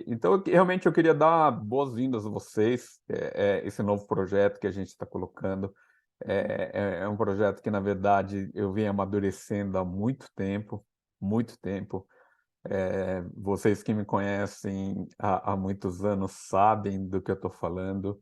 Então, realmente eu queria dar boas-vindas a vocês, esse novo projeto que a gente está colocando. É um projeto que, na verdade, eu venho amadurecendo há muito tempo, muito tempo. Vocês que me conhecem há muitos anos sabem do que eu estou falando.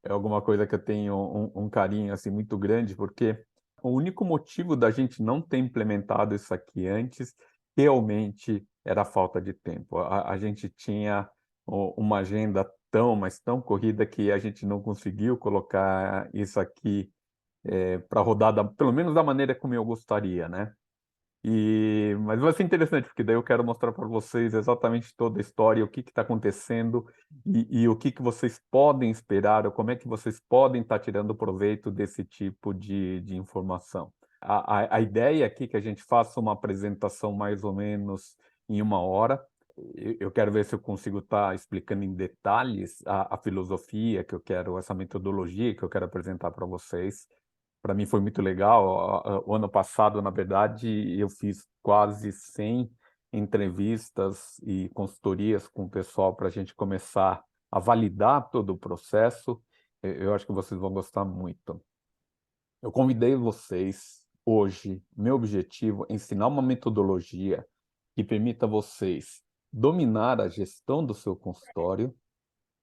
É alguma coisa que eu tenho um carinho assim muito grande, porque o único motivo da gente não ter implementado isso aqui antes, realmente era a falta de tempo. A gente tinha uma agenda tão, mas tão corrida que a gente não conseguiu colocar isso aqui para rodar, pelo menos da maneira como eu gostaria, né? Mas vai ser interessante, porque daí eu quero mostrar para vocês exatamente toda a história, o que está acontecendo e o que vocês podem esperar, ou como é que vocês podem estar tirando proveito desse tipo de informação. A ideia aqui é que a gente faça uma apresentação mais ou menos em 1 hora. Eu quero ver se eu consigo estar explicando em detalhes a filosofia que eu quero, essa metodologia que eu quero apresentar para vocês. Para mim foi muito legal. O ano passado, na verdade, eu fiz quase 100 entrevistas e consultorias com o pessoal para a gente começar a validar todo o processo. Eu acho que vocês vão gostar muito. Eu convidei vocês hoje, meu objetivo é ensinar uma metodologia que permita vocês dominar a gestão do seu consultório,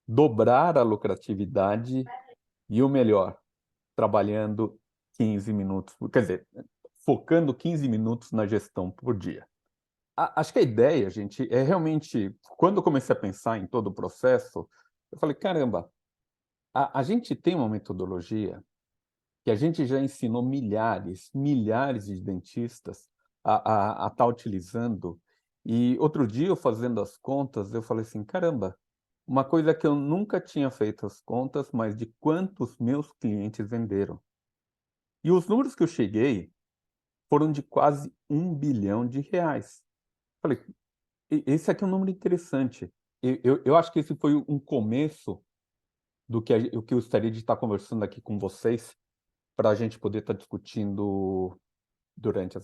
dobrar a lucratividade e o melhor, trabalhando 15 minutos, quer dizer, focando 15 minutos na gestão por dia. Acho que a ideia, gente, é realmente, quando eu comecei a pensar em todo o processo, eu falei, caramba, a gente tem uma metodologia que a gente já ensinou milhares de dentistas a estar utilizando, e outro dia eu fazendo as contas, eu falei assim, caramba, uma coisa que eu nunca tinha feito as contas, mas de quantos meus clientes venderam. E os números que eu cheguei foram de quase R$ 1 bilhão. Falei, esse aqui é um número interessante. Eu acho que esse foi um começo do que, o que eu gostaria de estar conversando aqui com vocês, para a gente poder estar discutindo durante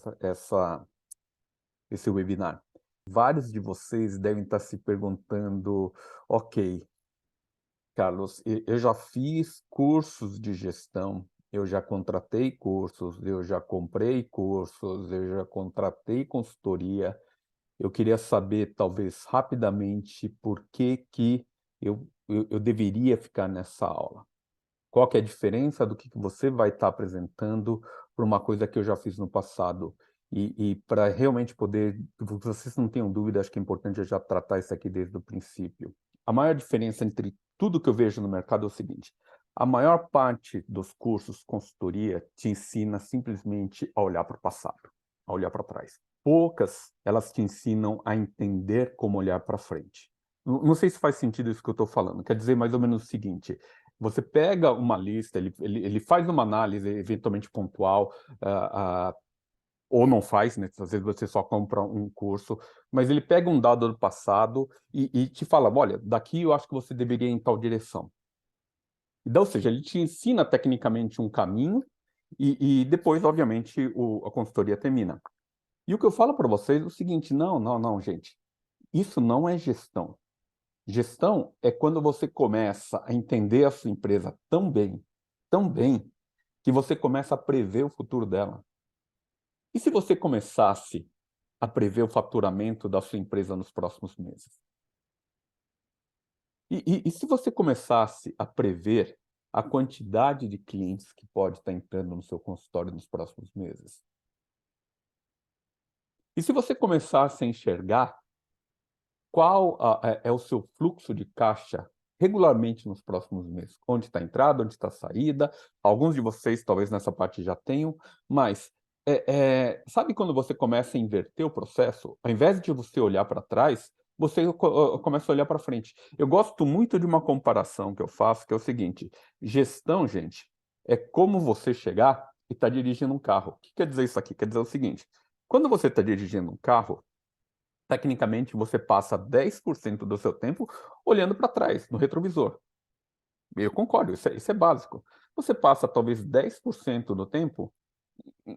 esse webinar. Vários de vocês devem estar se perguntando, ok, Carlos, eu já fiz cursos de gestão, eu já contratei cursos, eu já comprei cursos, eu já contratei consultoria. Eu queria saber, talvez, rapidamente, por que que eu deveria ficar nessa aula. Qual que é a diferença do que você vai estar apresentando para uma coisa que eu já fiz no passado? E para realmente poder, vocês não tenham dúvida, acho que é importante eu já tratar isso aqui desde o princípio. A maior diferença entre tudo que eu vejo no mercado é o seguinte: a maior parte dos cursos consultoria te ensina simplesmente a olhar para o passado, a olhar para trás. Poucas, elas te ensinam a entender como olhar para frente. Não sei se faz sentido isso que eu estou falando. Quer dizer mais ou menos o seguinte: você pega uma lista, ele faz uma análise eventualmente pontual, ou não faz, né? Às vezes você só compra um curso, mas ele pega um dado do passado e te fala, olha, daqui eu acho que você deveria ir em tal direção. Então, ou seja, ele te ensina tecnicamente um caminho e depois, obviamente, a consultoria termina. E o que eu falo para vocês é o seguinte, não, gente, isso não é gestão. Gestão é quando você começa a entender a sua empresa tão bem, que você começa a prever o futuro dela. E se você começasse a prever o faturamento da sua empresa nos próximos meses? E se você começasse a prever a quantidade de clientes que pode estar entrando no seu consultório nos próximos meses? E se você começasse a enxergar qual é o seu fluxo de caixa regularmente nos próximos meses? Onde está a entrada, onde está a saída? Alguns de vocês talvez nessa parte já tenham, mas sabe quando você começa a inverter o processo? Ao invés de você olhar para trás, você começa a olhar para frente. Eu gosto muito de uma comparação que eu faço, que é o seguinte: gestão, gente, é como você chegar e está dirigindo um carro. O que quer dizer isso aqui? Quer dizer o seguinte: quando você está dirigindo um carro, tecnicamente, você passa 10% do seu tempo olhando para trás, no retrovisor. Eu concordo, isso é básico. Você passa talvez 10% do tempo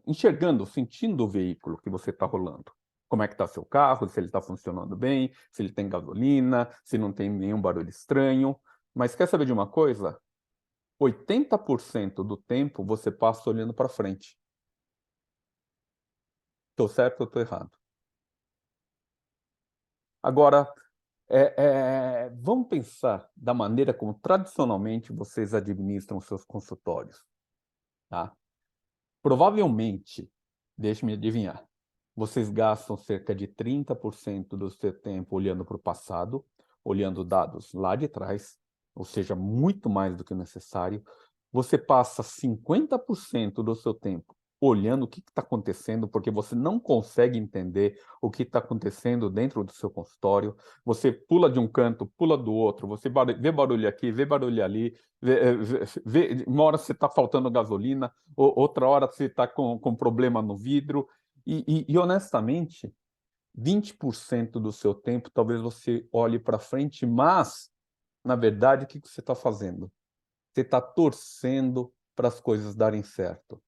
enxergando, sentindo o veículo que você está rolando. como é que está seu carro, se ele está funcionando bem, se ele tem gasolina, se não tem nenhum barulho estranho. Mas quer saber de uma coisa? 80% do tempo você passa olhando para frente. Estou certo ou estou errado? Agora, vamos pensar da maneira como tradicionalmente vocês administram seus consultórios, tá? Provavelmente, deixe-me adivinhar, vocês gastam cerca de 30% do seu tempo olhando para o passado, olhando dados lá de trás, ou seja, muito mais do que necessário. Você passa 50% do seu tempo olhando o que está acontecendo, porque você não consegue entender o que está acontecendo dentro do seu consultório. Você pula de um canto, pula do outro, você vê barulho aqui, vê barulho ali, uma hora você está faltando gasolina, outra hora você está com problema no vidro. E honestamente, 20% do seu tempo talvez você olhe para frente, mas, na verdade, o que você está fazendo? Você está torcendo para as coisas darem certo. O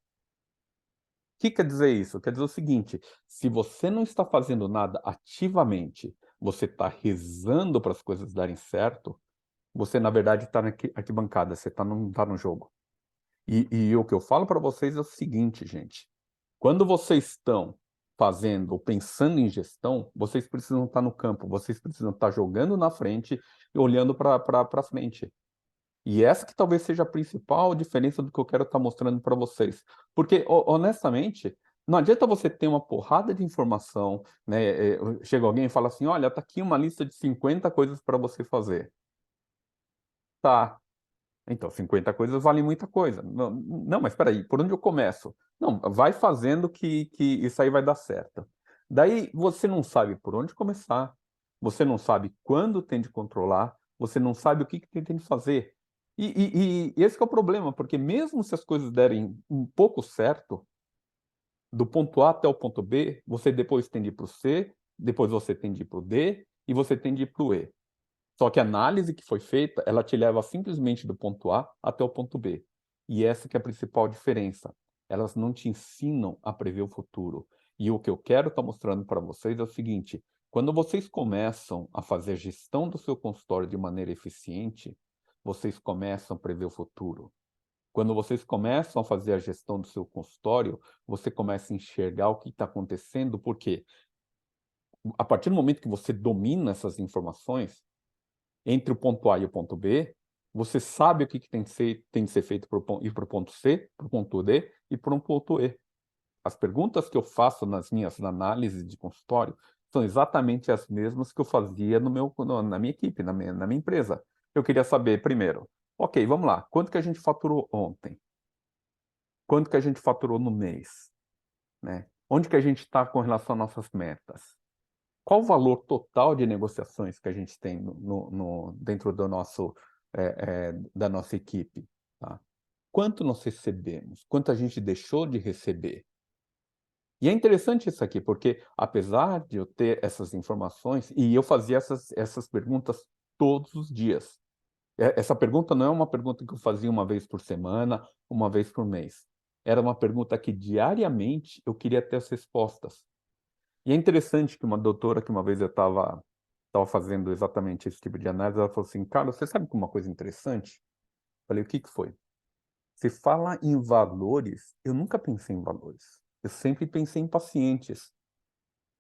que quer dizer isso? Quer dizer o seguinte, se você não está fazendo nada ativamente, você está rezando para as coisas darem certo, você, na verdade, está na arquibancada, você não está no jogo. E o que eu falo para vocês é o seguinte, gente, quando vocês estão fazendo ou pensando em gestão, vocês precisam estar no campo, vocês precisam estar jogando na frente e olhando para frente. E essa que talvez seja a principal diferença do que eu quero estar mostrando para vocês. Porque, honestamente, não adianta você ter uma porrada de informação, né? Chega alguém e fala assim: olha, está aqui uma lista de 50 coisas para você fazer. Tá. Então, 50 coisas valem muita coisa. Não, não, mas espera aí, por onde eu começo? Não, vai fazendo que isso aí vai dar certo. Daí você não sabe por onde começar, você não sabe quando tem de controlar, você não sabe o que tem de fazer. E esse que é o problema, porque mesmo se as coisas derem um pouco certo, do ponto A até o ponto B, você depois tem de ir para o C, depois você tem de ir para o D e você tem de ir para o E. Só que a análise que foi feita, ela te leva simplesmente do ponto A até o ponto B. E essa que é a principal diferença. Elas não te ensinam a prever o futuro. E o que eu quero estar mostrando para vocês é o seguinte: quando vocês começam a fazer a gestão do seu consultório de maneira eficiente, vocês começam a prever o futuro. Quando vocês começam a fazer a gestão do seu consultório, você começa a enxergar o que está acontecendo, porque a partir do momento que você domina essas informações, entre o ponto A e o ponto B, você sabe o que tem que ser feito para ir para o ponto C, para o ponto D e para um ponto E. As perguntas que eu faço nas minhas análises de consultório são exatamente as mesmas que eu fazia na minha equipe, na minha empresa. Eu queria saber, primeiro, ok, vamos lá, quanto que a gente faturou ontem? Quanto que a gente faturou no mês? Né? Onde que a gente está com relação às nossas metas? Qual o valor total de negociações que a gente tem dentro do da nossa equipe? Tá? Quanto nós recebemos? Quanto a gente deixou de receber? E é interessante isso aqui, porque apesar de eu ter essas informações, e eu fazia essas perguntas todos os dias. Essa pergunta não é uma pergunta que eu fazia uma vez por semana, uma vez por mês. Era uma pergunta que diariamente eu queria ter as respostas. E é interessante que uma doutora, que uma vez eu estava fazendo exatamente esse tipo de análise, ela falou assim: Carlos, você sabe que uma coisa interessante? Falei: o que que foi? Se fala em valores, eu nunca pensei em valores. Eu sempre pensei em pacientes.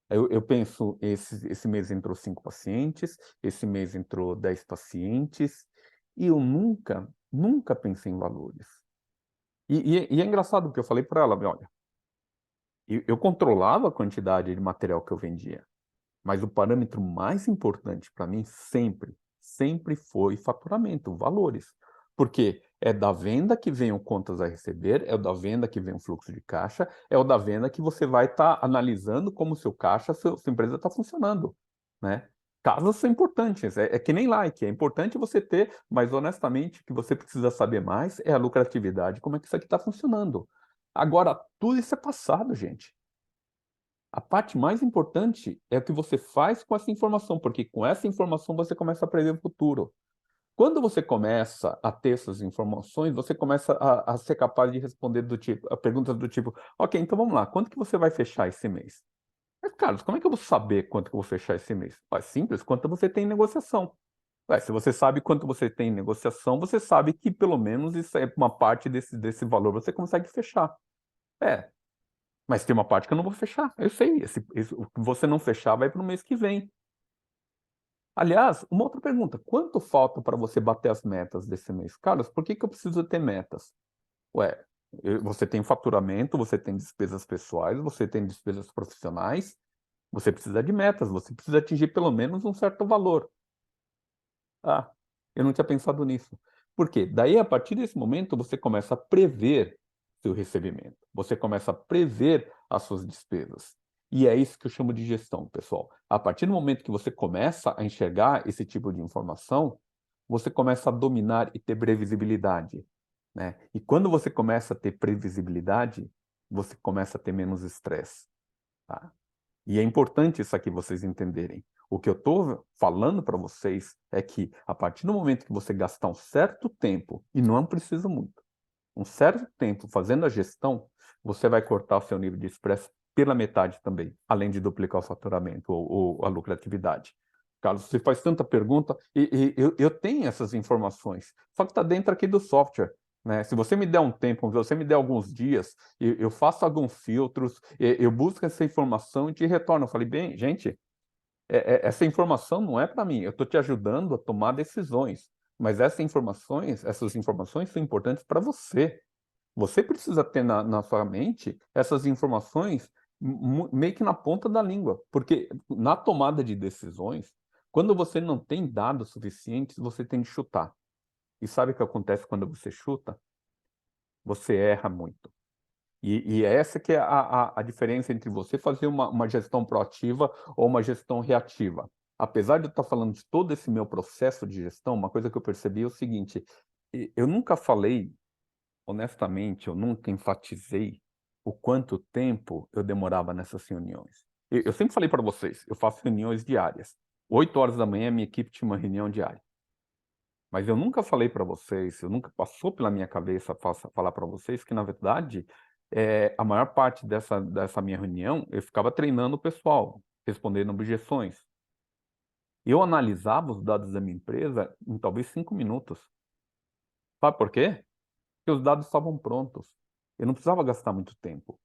Eu penso, esse mês entrou 5 pacientes, esse mês entrou 10 pacientes, e eu nunca pensei em valores. E é engraçado, porque eu falei para ela: olha, eu controlava a quantidade de material que eu vendia. Mas o parâmetro mais importante para mim sempre foi faturamento, valores. Porque é da venda que vem o contas a receber, é o da venda que vem o fluxo de caixa, é o da venda que você vai estar analisando como o seu caixa, sua empresa está funcionando, né? Casos são importantes, é que nem like, é importante você ter, mas honestamente o que você precisa saber mais é a lucratividade, como é que isso aqui está funcionando. Agora, tudo isso é passado, gente. A parte mais importante é o que você faz com essa informação, porque com essa informação você começa a prever o futuro. Quando você começa a ter essas informações, você começa a ser capaz de responder a perguntas do tipo: ok, então vamos lá, quanto que você vai fechar esse mês? Mas, Carlos, como é que eu vou saber quanto que eu vou fechar esse mês? É simples, quanto você tem em negociação. Se você sabe quanto você tem em negociação, você sabe que pelo menos isso é uma parte desse valor você consegue fechar. É, mas tem uma parte que eu não vou fechar. Eu sei, o que você não fechar vai para o mês que vem. Aliás, uma outra pergunta: quanto falta para você bater as metas desse mês? Carlos, por que que eu preciso ter metas? Ué, você tem faturamento, você tem despesas pessoais, você tem despesas profissionais, você precisa de metas, você precisa atingir pelo menos um certo valor. Ah, eu não tinha pensado nisso. Por quê? Daí, a partir desse momento, você começa a prever seu recebimento. Você começa a prever as suas despesas. E é isso que eu chamo de gestão, pessoal. A partir do momento que você começa a enxergar esse tipo de informação, você começa a dominar e ter previsibilidade, né? E quando você começa a ter previsibilidade, você começa a ter menos estresse, tá? E é importante isso aqui vocês entenderem. O que eu estou falando para vocês é que, a partir do momento que você gastar um certo tempo, e não precisa muito, um certo tempo fazendo a gestão, você vai cortar o seu nível de estresse pela metade também, além de duplicar o faturamento ou a lucratividade. Carlos, você faz tanta pergunta, e eu tenho essas informações, só que está dentro aqui do software, né? Se você me der um tempo, se você me der alguns dias, eu faço alguns filtros, eu busco essa informação e te retorno. Eu falei, bem, gente, essa informação não é para mim, eu estou te ajudando a tomar decisões, mas essas informações são importantes para você. Você precisa ter na sua mente essas informações meio que na ponta da língua, porque na tomada de decisões, quando você não tem dados suficientes, você tem de chutar. E sabe o que acontece quando você chuta? Você erra muito. E essa que é a diferença entre você fazer uma gestão proativa ou uma gestão reativa. Apesar de eu estar falando de todo esse meu processo de gestão, uma coisa que eu percebi é o seguinte: eu nunca falei, honestamente, eu nunca enfatizei o quanto tempo eu demorava nessas reuniões. Eu sempre falei para vocês, eu faço reuniões diárias. 8 horas da manhã, minha equipe tinha uma reunião diária. Mas eu nunca falei para vocês, eu nunca passou pela minha cabeça falar para vocês que, na verdade, a maior parte dessa minha reunião, eu ficava treinando o pessoal, respondendo objeções. Eu analisava os dados da minha empresa em talvez 5 minutos. Sabe por quê? Porque os dados estavam prontos. Eu não precisava gastar muito tempo.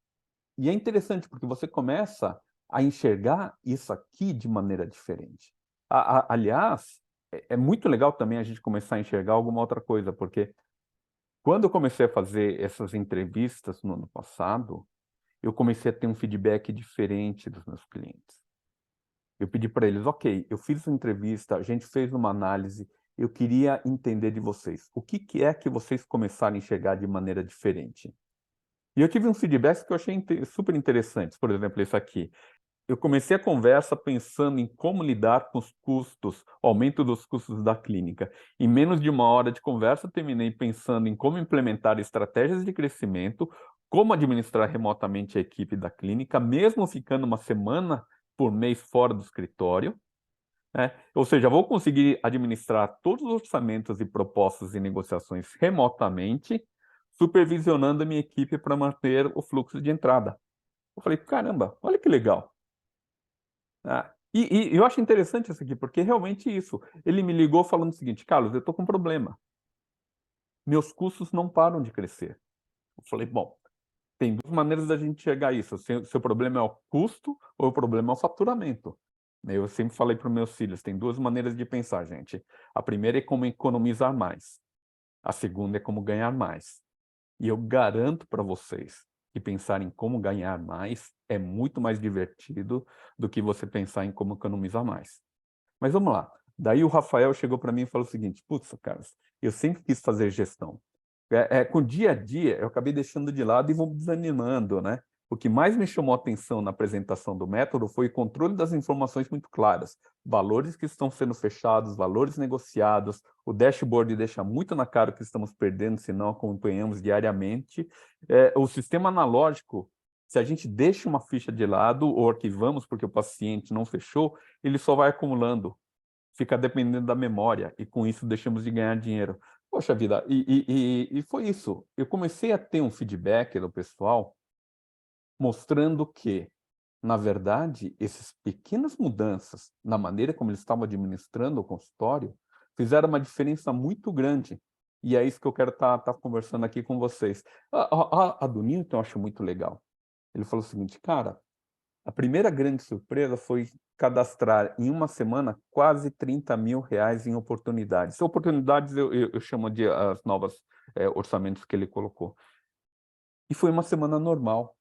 E é interessante porque você começa a enxergar isso aqui de maneira diferente. Aliás, é muito legal também a gente começar a enxergar alguma outra coisa, porque quando eu comecei a fazer essas entrevistas no ano passado, eu comecei a ter um feedback diferente dos meus clientes. Eu pedi para eles, ok, eu fiz uma entrevista, a gente fez uma análise, eu queria entender de vocês. O que é que vocês começaram a enxergar de maneira diferente? E eu tive um feedback que eu achei super interessante. Por exemplo, esse aqui. Eu comecei a conversa pensando em como lidar com os custos, aumento dos custos da clínica. Em menos de 1 hora de conversa, terminei pensando em como implementar estratégias de crescimento, como administrar remotamente a equipe da clínica, mesmo ficando uma semana por mês fora do escritório, né? Ou seja, vou conseguir administrar todos os orçamentos e propostas e negociações remotamente, supervisionando a minha equipe para manter o fluxo de entrada. Eu falei, caramba, olha que legal. E eu acho interessante isso aqui, porque realmente isso. Ele me ligou falando o seguinte, Carlos, eu estou com um problema. Meus custos não param de crescer. Eu falei, bom, tem duas maneiras da gente chegar a isso. Seu problema é o custo ou o problema é o faturamento. Eu sempre falei para os meus filhos, tem duas maneiras de pensar, gente. A primeira é como economizar mais. A segunda é como ganhar mais. E eu garanto para vocês que pensar em como ganhar mais é muito mais divertido do que você pensar em como economizar mais. Mas vamos lá. Daí o Rafael chegou para mim e falou o seguinte, putz, Carlos, eu sempre quis fazer gestão. Com o dia a dia, eu acabei deixando de lado e vou desanimando, né? O que mais me chamou a atenção na apresentação do método foi o controle das informações muito claras. Valores que estão sendo fechados, valores negociados, o dashboard deixa muito na cara o que estamos perdendo se não acompanhamos diariamente. O sistema analógico, se a gente deixa uma ficha de lado ou arquivamos porque o paciente não fechou, ele só vai acumulando, fica dependendo da memória, e com isso deixamos de ganhar dinheiro. Poxa vida, e foi isso. Eu comecei a ter um feedback do pessoal mostrando que na verdade, essas pequenas mudanças na maneira como eles estavam administrando o consultório, fizeram uma diferença muito grande. E é isso que eu quero estar conversando aqui com vocês. A do Newton eu acho muito legal. Ele falou o seguinte: "Cara, a primeira grande surpresa foi cadastrar em uma semana quase R$ 30.000 em oportunidades". Oportunidades eu chamo de as novas, orçamentos que ele colocou. E foi uma semana normal.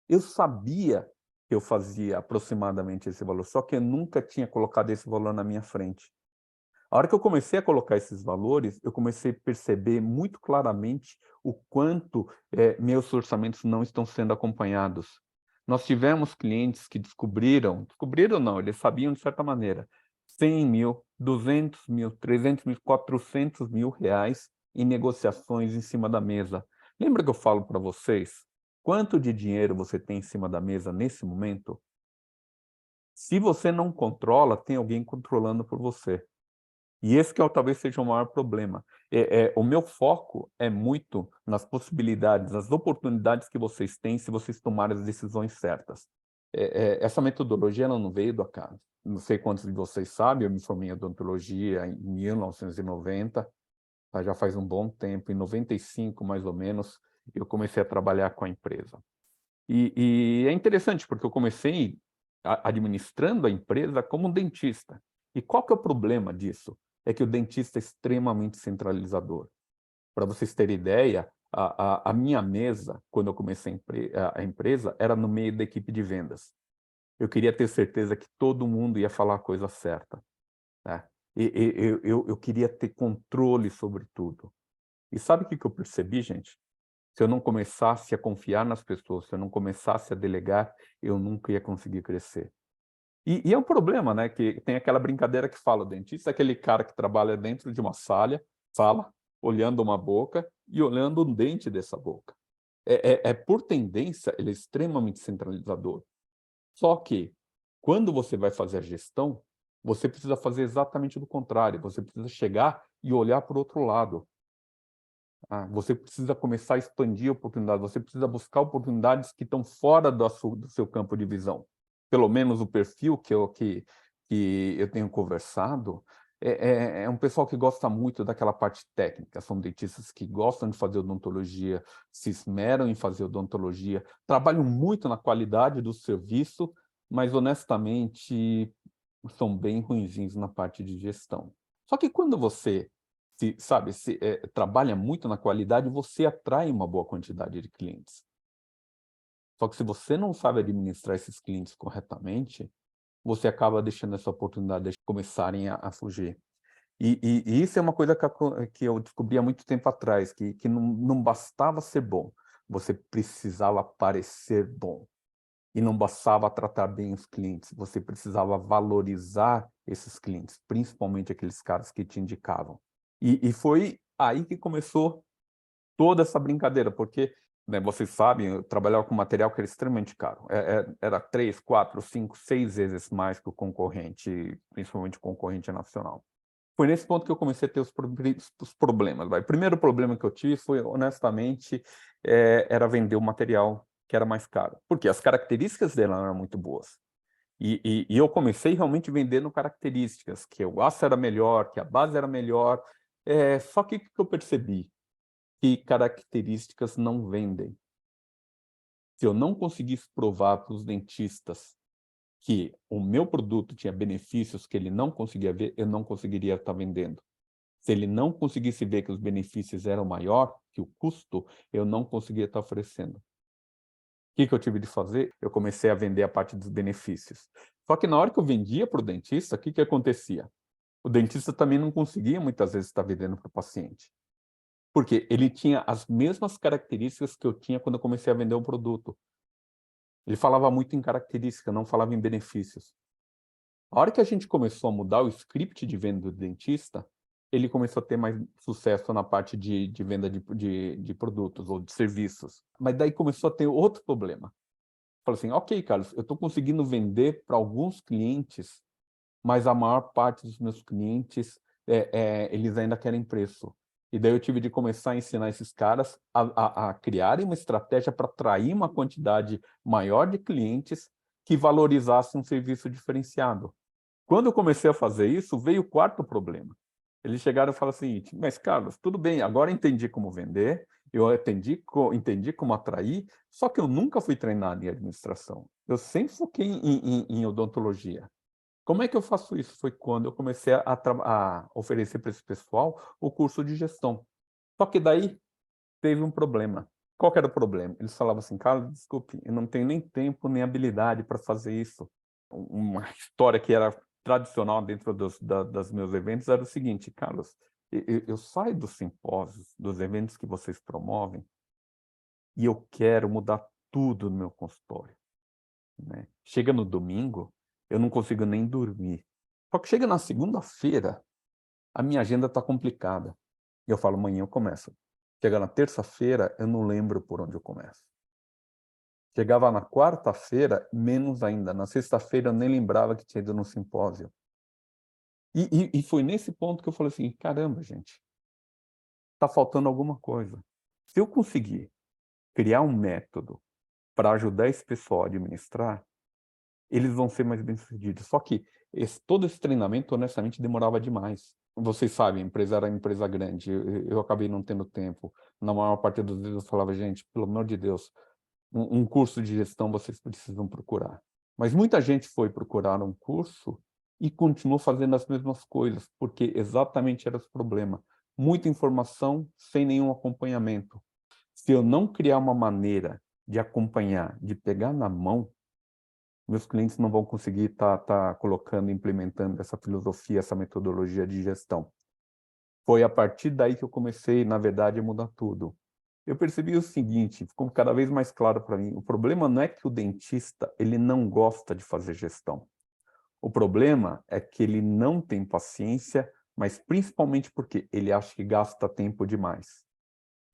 Eu sabia que eu fazia aproximadamente esse valor, só que eu nunca tinha colocado esse valor na minha frente. A hora que eu comecei a colocar esses valores, eu comecei a perceber muito claramente o quanto, meus orçamentos não estão sendo acompanhados. Nós tivemos clientes que descobriram não, eles sabiam de certa maneira, 100.000, 200.000, 300.000, R$ 400.000 em negociações em cima da mesa. Lembra que eu falo para vocês, quanto de dinheiro você tem em cima da mesa nesse momento? Se você não controla, tem alguém controlando por você. E esse que talvez seja o maior problema. O meu foco é muito nas possibilidades, nas oportunidades que vocês têm se vocês tomarem as decisões certas. Essa metodologia ela não veio do acaso. Não sei quantos de vocês sabem, eu me formei em odontologia em 1990, tá, já faz um bom tempo. Em 95, mais ou menos, eu comecei a trabalhar com a empresa. E é interessante, porque eu comecei administrando a empresa como um dentista. E qual que é o problema disso? É que o dentista é extremamente centralizador. Para vocês terem ideia, a minha mesa, quando eu comecei a empresa, era no meio da equipe de vendas. Eu queria ter certeza que todo mundo ia falar a coisa certa, né? Eu queria ter controle sobre tudo. E sabe o que eu percebi, gente? Se eu não começasse a confiar nas pessoas, se eu não começasse a delegar, eu nunca ia conseguir crescer. E é um problema, né, que tem aquela brincadeira que fala, o dentista é aquele cara que trabalha dentro de uma sala, olhando uma boca e olhando um dente dessa boca. Por tendência, ele é extremamente centralizador. Só que, quando você vai fazer a gestão, você precisa fazer exatamente do contrário, você precisa chegar e olhar para o outro lado. Você precisa começar a expandir oportunidades, você precisa buscar oportunidades que estão fora do seu campo de visão. Pelo menos o perfil que eu tenho conversado, é um pessoal que gosta muito daquela parte técnica, são dentistas que gostam de fazer odontologia, se esmeram em fazer odontologia, trabalham muito na qualidade do serviço, mas honestamente são bem ruinzinhos na parte de gestão. Só que quando você trabalha muito na qualidade, você atrai uma boa quantidade de clientes. Só que se você não sabe administrar esses clientes corretamente, você acaba deixando essa oportunidade de começarem a fugir. E isso é uma coisa que eu descobri há muito tempo atrás, que não bastava ser bom, você precisava parecer bom. E não bastava tratar bem os clientes, você precisava valorizar esses clientes, principalmente aqueles caras que te indicavam. E foi aí que começou toda essa brincadeira, porque, né, vocês sabem, eu trabalhava com material que era extremamente caro. Era 3, 4, 5, 6 vezes mais que o concorrente, principalmente o concorrente nacional. Foi nesse ponto que eu comecei a ter os problemas. O primeiro problema que eu tive foi, honestamente, era vender o material que era mais caro, porque as características dele eram muito boas. E eu comecei realmente vendendo características, que o aço era melhor, que a base era melhor. Só que o que eu percebi? Que características não vendem. Se eu não conseguisse provar para os dentistas que o meu produto tinha benefícios que ele não conseguia ver, eu não conseguiria estar vendendo. Se ele não conseguisse ver que os benefícios eram maior que o custo, eu não conseguia estar oferecendo. O que eu tive de fazer? Eu comecei a vender a parte dos benefícios. Só que na hora que eu vendia para o dentista, o que acontecia? O dentista também não conseguia muitas vezes estar vendendo para o paciente. Porque ele tinha as mesmas características que eu tinha quando eu comecei a vender o produto. Ele falava muito em característica, não falava em benefícios. A hora que a gente começou a mudar o script de venda do dentista, ele começou a ter mais sucesso na parte de venda de produtos ou de serviços. Mas daí começou a ter outro problema. Falei assim, ok, Carlos, eu estou conseguindo vender para alguns clientes, mas a maior parte dos meus clientes, eles ainda querem preço. E daí eu tive de começar a ensinar esses caras a criarem uma estratégia para atrair uma quantidade maior de clientes, que valorizasse um serviço diferenciado. Quando eu comecei a fazer isso, veio o quarto problema. Eles chegaram e falaram o seguinte: mas Carlos, tudo bem, agora entendi como vender, eu entendi como atrair, só que eu nunca fui treinado em administração. Eu sempre foquei em odontologia. Como é que eu faço isso? Foi quando eu comecei a oferecer para esse pessoal o curso de gestão. Só que daí teve um problema. Qual que era o problema? Eles falavam assim: Carlos, desculpe, eu não tenho nem tempo nem habilidade para fazer isso. Uma história que era tradicional dentro das meus eventos era o seguinte: Carlos, eu saio dos simpósios, dos eventos que vocês promovem, e eu quero mudar tudo no meu consultório, né? Chega no domingo, eu não consigo nem dormir. Só que chega na segunda-feira, a minha agenda está complicada. E eu falo: amanhã eu começo. Chega na terça-feira, eu não lembro por onde eu começo. Chegava na quarta-feira, menos ainda. Na sexta-feira, eu nem lembrava que tinha ido no simpósio. E foi nesse ponto que eu falei assim: caramba, gente, está faltando alguma coisa. Se eu conseguir criar um método para ajudar esse pessoal a administrar, eles vão ser mais bem-sucedidos. Só que todo esse treinamento, honestamente, demorava demais. Vocês sabem, a empresa era uma empresa grande, eu acabei não tendo tempo. Na maior parte dos vezes eu falava: gente, pelo amor de Deus, um curso de gestão vocês precisam procurar. Mas muita gente foi procurar um curso e continuou fazendo as mesmas coisas, porque exatamente era o problema. Muita informação sem nenhum acompanhamento. Se eu não criar uma maneira de acompanhar, de pegar na mão, meus clientes não vão conseguir estar colocando, implementando essa filosofia, essa metodologia de gestão. Foi a partir daí que eu comecei, na verdade, a mudar tudo. Eu percebi o seguinte, ficou cada vez mais claro para mim: o problema não é que o dentista ele não gosta de fazer gestão. O problema é que ele não tem paciência, mas principalmente porque ele acha que gasta tempo demais.